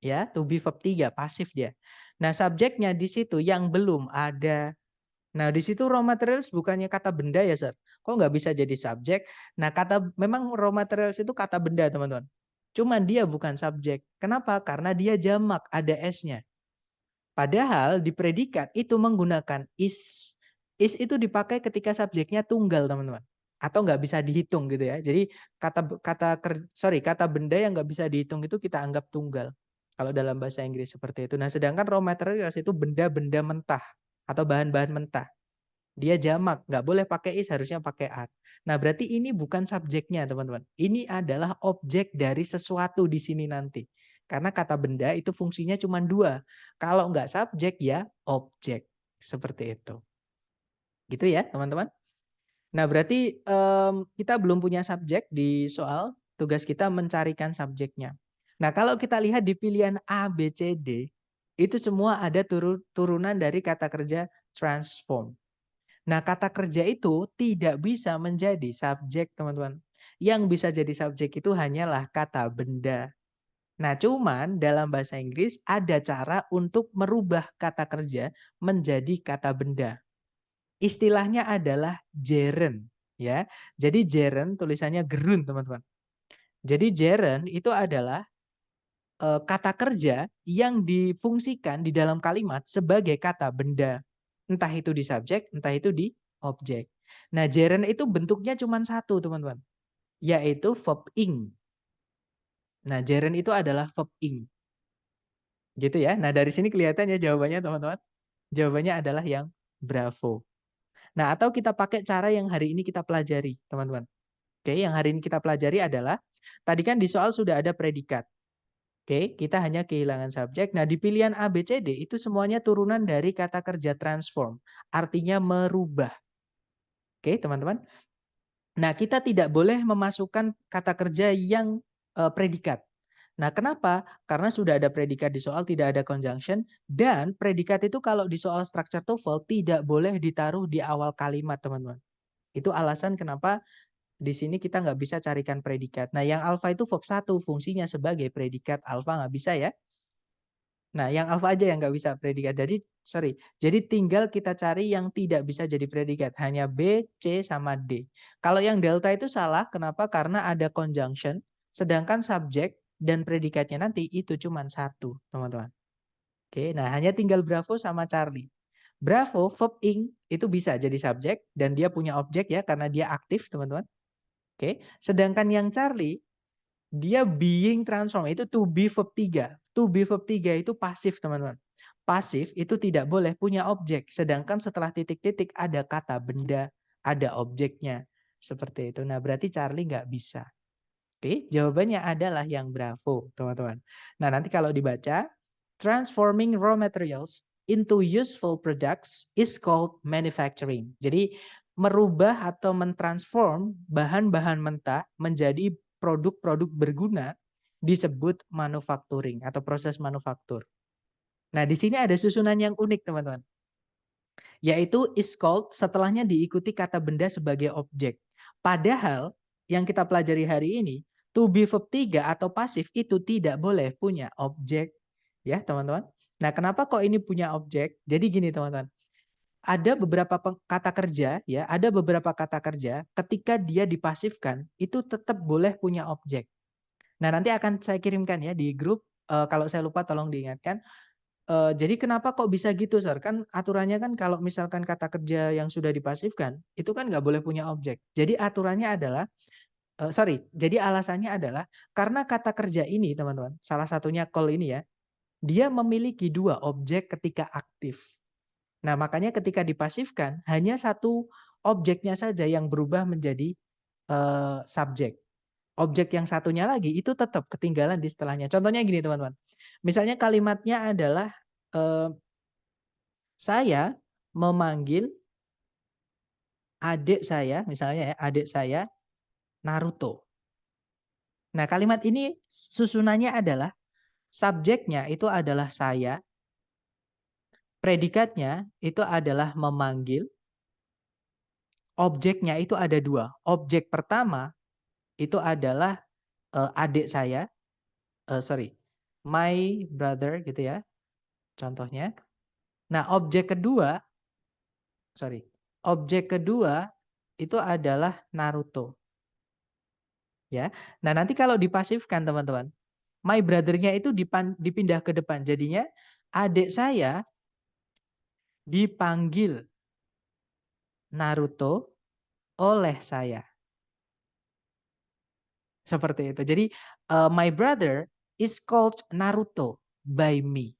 Ya, to be verb 3, pasif dia. Nah, subjeknya di situ yang belum ada. Nah, di situ raw materials bukannya kata benda ya, Sir? Kok nggak bisa jadi subjek? Nah, memang raw materials itu kata benda, teman-teman. Cuman dia bukan subjek. Kenapa? Karena dia jamak, ada S-nya. Padahal di predikat itu menggunakan is. Is itu dipakai ketika subjeknya tunggal, teman-teman. Atau nggak bisa dihitung gitu ya. Jadi kata benda yang nggak bisa dihitung itu kita anggap tunggal. Kalau dalam bahasa Inggris seperti itu. Nah, sedangkan raw materials itu benda-benda mentah atau bahan-bahan mentah. Dia jamak, nggak boleh pakai is, harusnya pakai at. Nah, berarti ini bukan subjeknya, teman-teman. Ini adalah objek dari sesuatu di sini nanti. Karena kata benda itu fungsinya cuma dua. Kalau nggak subjek, ya objek. Seperti itu. Gitu ya, teman-teman. Nah, berarti kita belum punya subjek di soal. Tugas kita mencarikan subjeknya. Nah, kalau kita lihat di pilihan A, B, C, D, itu semua ada turunan dari kata kerja transform. Nah, kata kerja itu tidak bisa menjadi subjek, teman-teman. Yang bisa jadi subjek itu hanyalah kata benda. Nah, cuman dalam bahasa Inggris ada cara untuk merubah kata kerja menjadi kata benda. Istilahnya adalah gerund, ya. Jadi gerund tulisannya gerund, teman-teman. Jadi gerund itu adalah kata kerja yang difungsikan di dalam kalimat sebagai kata benda. Entah itu di subjek, entah itu di objek. Nah, gerund itu bentuknya cuma satu, teman-teman, yaitu verb ing. Nah, gerund itu adalah verb ing. Gitu ya. Nah, dari sini kelihatannya jawabannya, teman-teman. Jawabannya adalah yang bravo. Nah, atau kita pakai cara yang hari ini kita pelajari, teman-teman. Oke, yang hari ini kita pelajari adalah, tadi kan di soal sudah ada predikat. Oke, kita hanya kehilangan subjek. Nah, di pilihan A, B, C, D itu semuanya turunan dari kata kerja transform. Artinya merubah. Oke, teman-teman. Nah, kita tidak boleh memasukkan kata kerja yang predikat. Nah, kenapa? Karena sudah ada predikat di soal, tidak ada conjunction. Dan predikat itu kalau di soal structure TOEFL tidak boleh ditaruh di awal kalimat, teman-teman. Itu alasan kenapa di sini kita nggak bisa carikan predikat. Nah, yang alfa itu verb 1, fungsinya sebagai predikat. Alfa nggak bisa ya. Nah, yang alfa aja yang nggak bisa predikat. Jadi tinggal kita cari yang tidak bisa jadi predikat. Hanya B, C, sama D. Kalau yang delta itu salah, kenapa? Karena ada conjunction, sedangkan subjek dan predikatnya nanti itu cuma satu, teman-teman. Oke, nah hanya tinggal Bravo sama Charlie. Bravo, verb ing, itu bisa jadi subjek, dan dia punya objek ya, karena dia aktif, teman-teman. Oke, sedangkan yang Charlie, dia being transform, itu to be verb 3. To be verb 3 itu pasif, teman-teman. Pasif itu tidak boleh punya objek, sedangkan setelah titik-titik ada kata benda, ada objeknya. Seperti itu. Nah, berarti Charlie nggak bisa. Oke, jawabannya adalah yang bravo, teman-teman. Nah, nanti kalau dibaca, transforming raw materials into useful products is called manufacturing. Jadi, merubah atau mentransform bahan-bahan mentah menjadi produk-produk berguna disebut manufacturing atau proses manufaktur. Nah, di sini ada susunan yang unik, teman-teman. Yaitu is called, setelahnya diikuti kata benda sebagai objek. Padahal yang kita pelajari hari ini, to be verb 3 atau pasif itu tidak boleh punya objek. Ya, teman-teman. Nah, kenapa kok ini punya objek? Jadi gini, teman-teman. Ada beberapa kata kerja, ya, ada beberapa kata kerja ketika dia dipasifkan itu tetap boleh punya objek. Nah, nanti akan saya kirimkan ya di grup. Kalau saya lupa tolong diingatkan. Jadi kenapa kok bisa gitu, Sir? Kan aturannya kan kalau misalkan kata kerja yang sudah dipasifkan, itu kan nggak boleh punya objek. Jadi aturannya adalah, jadi alasannya adalah karena kata kerja ini, teman-teman, salah satunya call ini ya, dia memiliki dua objek ketika aktif. Nah, makanya ketika dipasifkan, hanya satu objeknya saja yang berubah menjadi subjek. Objek yang satunya lagi itu tetap ketinggalan di setelahnya. Contohnya gini, teman-teman. Misalnya kalimatnya adalah eh, saya memanggil adik saya, misalnya ya, adik saya Naruto. Nah, kalimat ini susunannya adalah subjeknya itu adalah saya, predikatnya itu adalah memanggil, objeknya itu ada dua. Objek pertama itu adalah adik saya, my brother gitu ya, contohnya. Nah, objek kedua itu adalah Naruto. Ya. Nah, nanti kalau dipasifkan, teman-teman, my brother-nya itu dipindah ke depan. Jadinya adik saya dipanggil Naruto oleh saya. Seperti itu. Jadi my brother is called Naruto by me.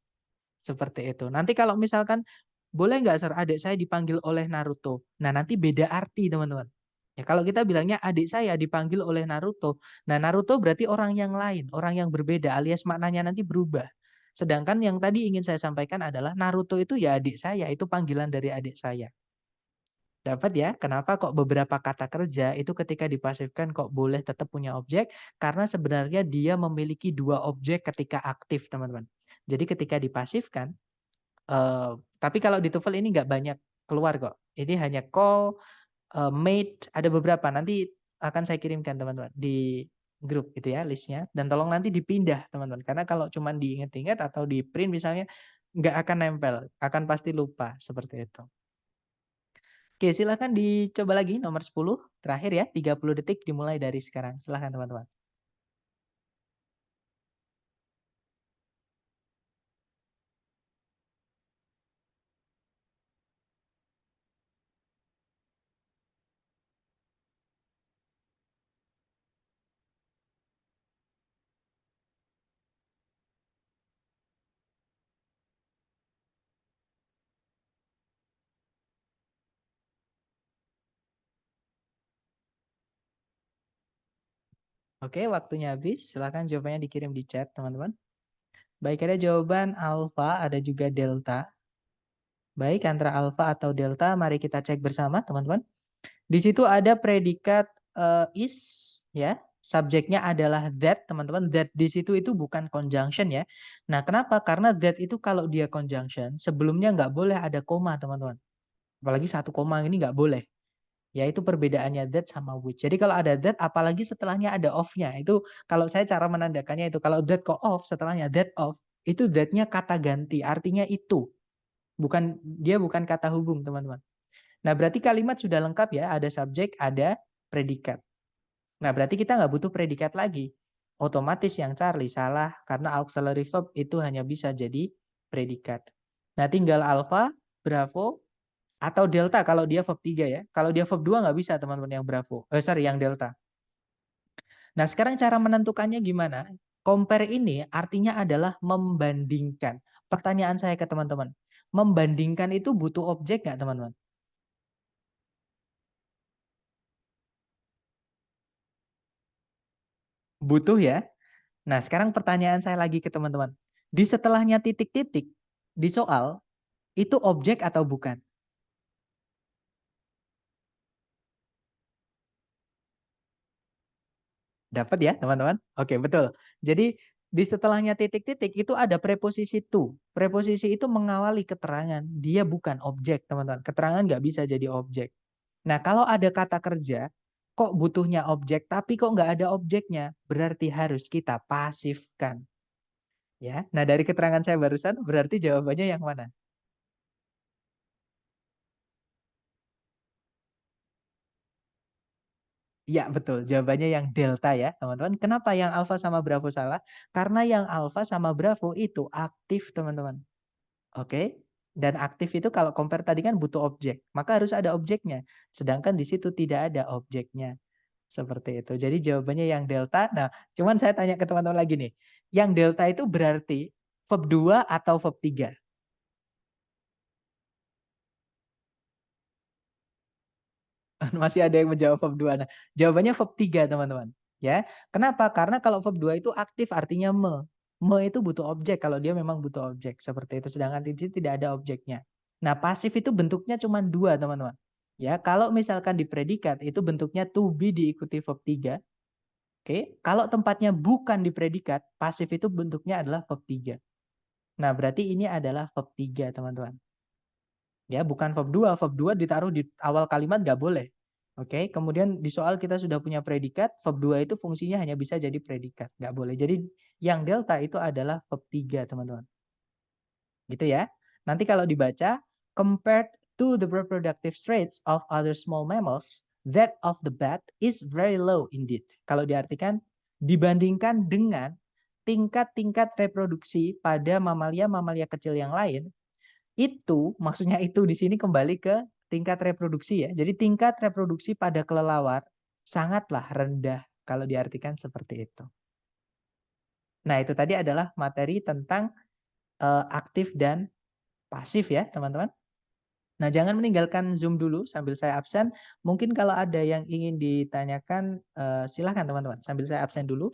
Seperti itu. Nanti kalau misalkan boleh nggak, Sir, adik saya dipanggil oleh Naruto? Nah, nanti beda arti, teman-teman. Ya, kalau kita bilangnya adik saya dipanggil oleh Naruto. Nah, Naruto berarti orang yang lain, orang yang berbeda, alias maknanya nanti berubah. Sedangkan yang tadi ingin saya sampaikan adalah Naruto itu ya adik saya, itu panggilan dari adik saya. Dapat ya, kenapa kok beberapa kata kerja itu ketika dipasifkan kok boleh tetap punya objek? Karena sebenarnya dia memiliki dua objek ketika aktif, teman-teman. Jadi ketika dipasifkan, tapi kalau di TOEFL ini nggak banyak keluar kok. Ini hanya call, made, ada beberapa. Nanti akan saya kirimkan, teman-teman, di grup gitu ya listnya. Dan tolong nanti dipindah, teman-teman. Karena kalau cuma diingat-ingat atau di print misalnya, nggak akan nempel, akan pasti lupa seperti itu. Oke, silakan dicoba lagi nomor 10, terakhir ya, 30 detik dimulai dari sekarang. Silakan teman-teman. Oke, waktunya habis. Silakan jawabannya dikirim di chat, teman-teman. Baik, ada jawaban alfa, ada juga delta. Baik, antara alfa atau delta, mari kita cek bersama, teman-teman. Di situ ada predikat is, ya. Subjeknya adalah that, teman-teman. That di situ itu bukan conjunction ya. Nah, kenapa? Karena that itu kalau dia conjunction, sebelumnya nggak boleh ada koma, teman-teman. Apalagi satu koma ini nggak boleh. Ya, itu perbedaannya that sama which. Jadi kalau ada that, apalagi setelahnya ada of-nya. Itu kalau saya cara menandakannya itu. Kalau that kok off, setelahnya that of, itu that-nya kata ganti. Artinya itu. Dia bukan kata hubung, teman-teman. Nah, berarti kalimat sudah lengkap ya. Ada subjek, ada predikat. Nah, berarti kita nggak butuh predikat lagi. Otomatis yang Charlie salah karena auxiliary verb itu hanya bisa jadi predikat. Nah, tinggal alpha, bravo, atau delta kalau dia verb 3 ya. Kalau dia verb 2 nggak bisa teman-teman yang bravo. Sorry, yang delta. Nah, sekarang cara menentukannya gimana? Compare ini artinya adalah membandingkan. Pertanyaan saya ke teman-teman. Membandingkan itu butuh objek nggak teman-teman? Butuh ya. Nah, sekarang pertanyaan saya lagi ke teman-teman. Di setelahnya titik-titik, di soal, itu objek atau bukan? Dapat ya, teman-teman? Oke, betul. Jadi, di setelahnya titik-titik itu ada preposisi to. Preposisi itu mengawali keterangan. Dia bukan objek, teman-teman. Keterangan nggak bisa jadi objek. Nah, kalau ada kata kerja, kok butuhnya objek, tapi kok nggak ada objeknya, berarti harus kita pasifkan. Ya, nah dari keterangan saya barusan, berarti jawabannya yang mana? Iya, betul. Jawabannya yang delta ya, teman-teman. Kenapa yang alfa sama bravo salah? Karena yang alfa sama bravo itu aktif, teman-teman. Oke? Dan aktif itu kalau compare tadi kan butuh objek, maka harus ada objeknya. Sedangkan di situ tidak ada objeknya. Seperti itu. Jadi jawabannya yang delta. Nah, cuman saya tanya ke teman-teman lagi nih. Yang delta itu berarti verb 2 atau verb 3? Masih ada yang menjawab verb 2. Nah, jawabannya verb 3, teman-teman. Ya. Kenapa? Karena kalau verb 2 itu aktif artinya me. Me itu butuh objek kalau dia memang butuh objek. Seperti itu. Sedangkan di sini tidak ada objeknya. Nah, pasif itu bentuknya cuma dua, teman-teman. Ya, kalau misalkan di predikat itu bentuknya to be diikuti verb 3. Oke. Kalau tempatnya bukan di predikat, pasif itu bentuknya adalah verb 3. Nah, berarti ini adalah verb 3, teman-teman. Ya, bukan verb 2. Verb 2 ditaruh di awal kalimat nggak boleh. Oke, kemudian di soal kita sudah punya predikat, verb 2 itu fungsinya hanya bisa jadi predikat, nggak boleh. Jadi yang delta itu adalah verb 3, teman-teman. Gitu ya. Nanti kalau dibaca, compared to the reproductive traits of other small mammals, that of the bat is very low indeed. Kalau diartikan, dibandingkan dengan tingkat-tingkat reproduksi pada mamalia-mamalia kecil yang lain, itu maksudnya itu di sini kembali ke tingkat reproduksi ya. Jadi tingkat reproduksi pada kelelawar sangatlah rendah kalau diartikan seperti itu. Nah, itu tadi adalah materi tentang aktif dan pasif ya, teman-teman. Nah, jangan meninggalkan Zoom dulu sambil saya absen. Mungkin kalau ada yang ingin ditanyakan, silahkan teman-teman, sambil saya absen dulu.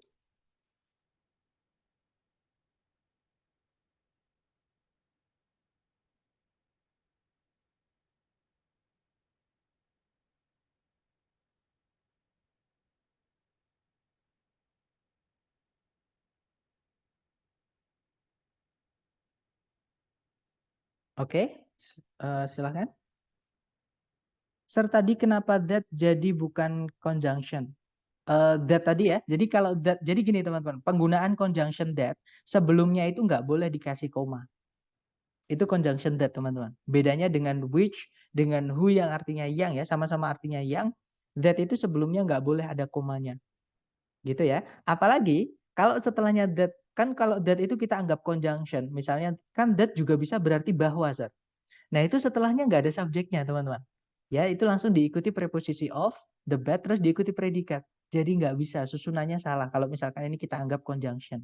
Oke, silahkan. Sir, tadi kenapa that jadi bukan conjunction? That tadi ya. Jadi kalau that, jadi gini teman-teman, penggunaan conjunction that sebelumnya itu nggak boleh dikasih koma. Itu conjunction that teman-teman. Bedanya dengan which dengan who yang artinya yang ya, sama-sama artinya yang, that itu sebelumnya nggak boleh ada komanya. Gitu ya. Apalagi kalau setelahnya that, kan kalau that itu kita anggap conjunction. Misalnya kan that juga bisa berarti bahwa, Zat. Nah itu setelahnya nggak ada subjeknya, teman-teman. Ya, itu langsung diikuti preposisi of, the bad, terus diikuti predikat. Jadi nggak bisa, susunannya salah kalau misalkan ini kita anggap conjunction.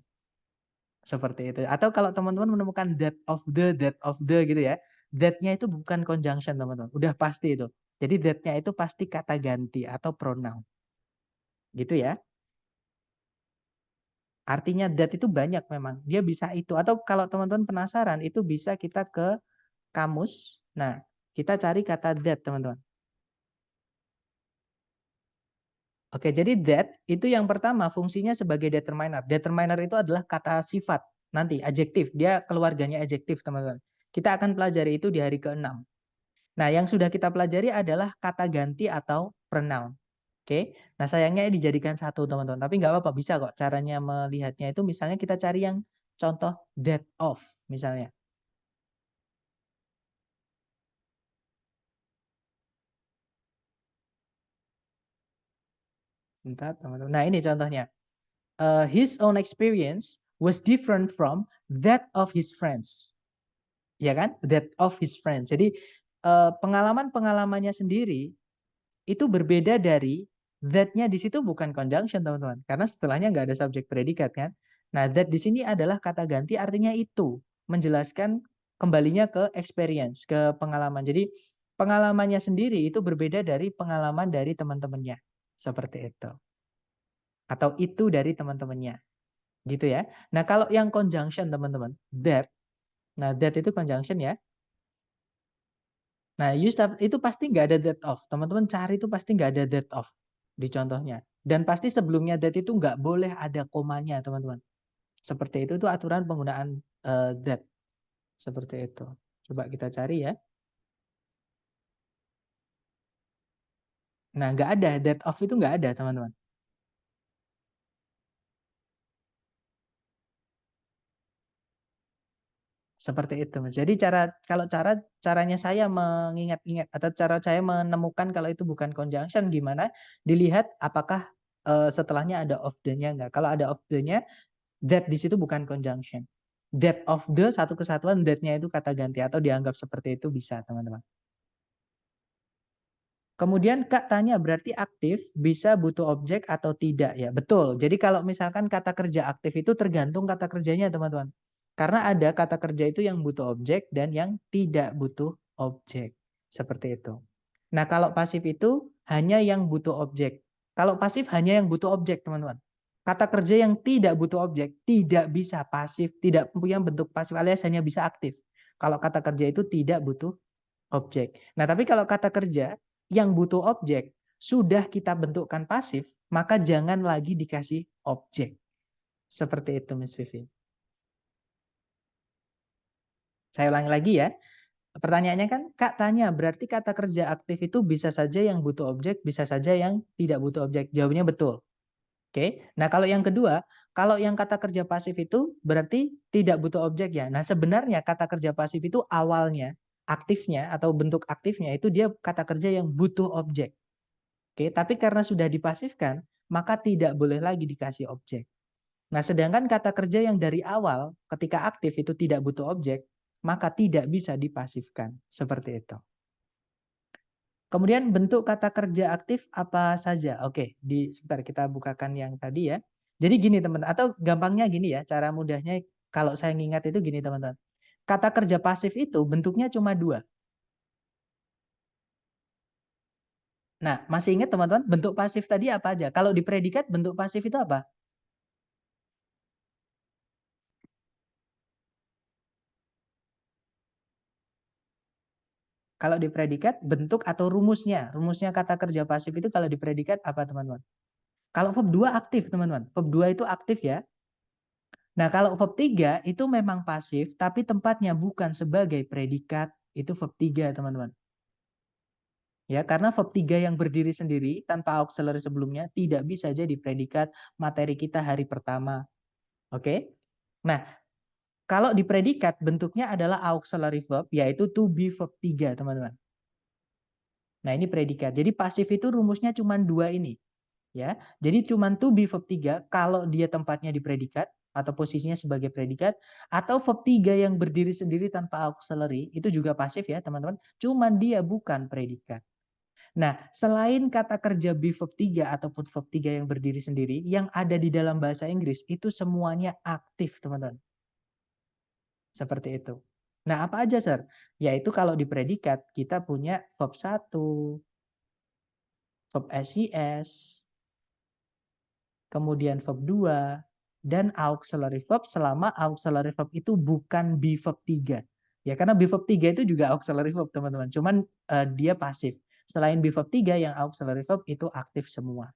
Seperti itu. Atau kalau teman-teman menemukan that of the gitu ya. That-nya itu bukan conjunction, teman-teman. Udah pasti itu. Jadi that-nya itu pasti kata ganti atau pronoun. Gitu ya. Artinya that itu banyak memang. Dia bisa itu. Atau kalau teman-teman penasaran, itu bisa kita ke kamus. Nah, kita cari kata that, teman-teman. Oke, jadi that itu yang pertama fungsinya sebagai determiner. Determiner itu adalah kata sifat. Nanti adjektif, dia keluarganya adjektif, teman-teman. Kita akan pelajari itu di hari ke-6. Nah, yang sudah kita pelajari adalah kata ganti atau pronoun. Oke, nah sayangnya dijadikan satu, teman-teman. Tapi nggak apa-apa, bisa kok caranya melihatnya itu. Misalnya kita cari yang contoh that of, misalnya. Bentar, teman-teman. Nah, ini contohnya. His own experience was different from that of his friends. Ya kan? That of his friends. Jadi pengalaman-pengalamannya sendiri itu berbeda dari that-nya di situ bukan conjunction, teman-teman. Karena setelahnya nggak ada subjek predikat kan. Nah, that di sini adalah kata ganti artinya itu. Menjelaskan kembalinya ke experience, ke pengalaman. Jadi pengalamannya sendiri itu berbeda dari pengalaman dari teman-temannya. Seperti itu. Atau itu dari teman-temannya. Gitu ya. Nah, kalau yang conjunction, teman-teman. That. Nah, that itu conjunction ya. Nah, itu pasti nggak ada that of. Teman-teman cari itu pasti nggak ada that of di contohnya. Dan pasti sebelumnya that itu nggak boleh ada komanya, teman-teman. Seperti itu aturan penggunaan that. Seperti itu. Coba kita cari ya. Nah, nggak ada. That of itu nggak ada, teman-teman. Seperti itu, Mas. Jadi kalau caranya saya mengingat-ingat atau cara saya menemukan kalau itu bukan conjunction gimana? Dilihat apakah setelahnya ada of the-nya enggak. Kalau ada of the-nya, that di situ bukan conjunction. That of the satu kesatuan, that-nya itu kata ganti atau dianggap seperti itu bisa, teman-teman. Kemudian Kak tanya berarti aktif bisa butuh objek atau tidak ya? Betul. Jadi kalau misalkan kata kerja aktif itu tergantung kata kerjanya, teman-teman. Karena ada kata kerja itu yang butuh objek dan yang tidak butuh objek. Seperti itu. Nah, kalau pasif itu hanya yang butuh objek. Kalau pasif hanya yang butuh objek, teman-teman. Kata kerja yang tidak butuh objek tidak bisa pasif, tidak punya bentuk pasif alias hanya bisa aktif. Kalau kata kerja itu tidak butuh objek. Nah, tapi kalau kata kerja yang butuh objek sudah kita bentukkan pasif, maka jangan lagi dikasih objek. Seperti itu, Miss Vivi. Saya ulangi lagi ya. Pertanyaannya kan, Kak tanya, berarti kata kerja aktif itu bisa saja yang butuh objek, bisa saja yang tidak butuh objek. Jawabannya betul. Oke. Nah, kalau yang kedua, kalau yang kata kerja pasif itu berarti tidak butuh objek ya. Nah, sebenarnya kata kerja pasif itu awalnya, aktifnya atau bentuk aktifnya itu dia kata kerja yang butuh objek. Oke, tapi karena sudah dipasifkan, maka tidak boleh lagi dikasih objek. Nah, sedangkan kata kerja yang dari awal ketika aktif itu tidak butuh objek, maka tidak bisa dipasifkan. Seperti itu. Kemudian bentuk kata kerja aktif apa saja? Oke, sebentar kita bukakan yang tadi ya. Jadi gini teman, atau gampangnya gini ya, cara mudahnya kalau saya ngingat itu gini teman-teman. Kata kerja pasif itu bentuknya cuma dua. Nah, masih ingat teman-teman, bentuk pasif tadi apa aja? Kalau di predikat bentuk pasif itu apa? Kalau di predikat bentuk atau rumusnya. Rumusnya kata kerja pasif itu kalau di predikat apa teman-teman? Kalau verb 2 aktif teman-teman. Verb 2 itu aktif ya. Nah, kalau verb 3 itu memang pasif, tapi tempatnya bukan sebagai predikat, itu verb 3, teman-teman. Ya, karena verb 3 yang berdiri sendiri tanpa auxiliary sebelumnya tidak bisa jadi predikat materi kita hari pertama. Oke? Nah, kalau di predikat bentuknya adalah auxiliary verb, yaitu to be verb 3, teman-teman. Nah, ini predikat. Jadi pasif itu rumusnya cuma dua ini. Ya, jadi cuma to be verb 3 kalau dia tempatnya di predikat atau posisinya sebagai predikat, atau verb 3 yang berdiri sendiri tanpa auxiliary itu juga pasif ya teman-teman, cuman dia bukan predikat. Nah, selain kata kerja be verb 3 ataupun verb 3 yang berdiri sendiri, yang ada di dalam bahasa Inggris itu semuanya aktif teman-teman. Seperti itu. Nah, apa aja, Sir? Yaitu kalau di predikat kita punya verb 1, verb SIS, kemudian verb 2, dan auxiliary verb selama auxiliary verb itu bukan be verb 3. Ya, karena be verb 3 itu juga auxiliary verb, teman-teman. Cuman dia pasif. Selain be verb 3 yang auxiliary verb itu aktif semua.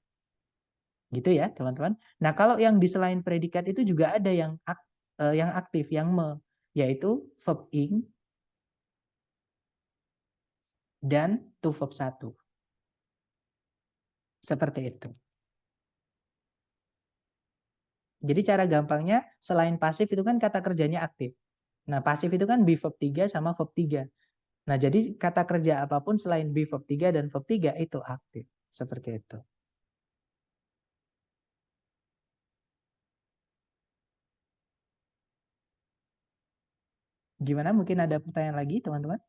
Gitu ya, teman-teman. Nah, kalau yang di selain predikat itu juga ada yang aktif, yang yaitu verb ing dan to verb 1. Seperti itu. Jadi cara gampangnya selain pasif itu kan kata kerjanya aktif. Nah, pasif itu kan be verb 3 sama verb 3. Nah, jadi kata kerja apapun selain be verb 3 dan verb 3 itu aktif. Seperti itu. Gimana? Mungkin ada pertanyaan lagi, teman-teman?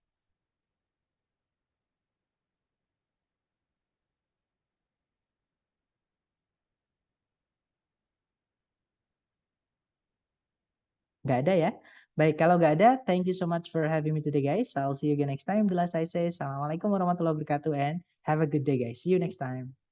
Nggak ada ya? Baik, kalau nggak ada, thank you so much for having me today, guys. I'll see you again next time. The last I say, Assalamualaikum warahmatullahi wabarakatuh, and have a good day, guys. See you next time.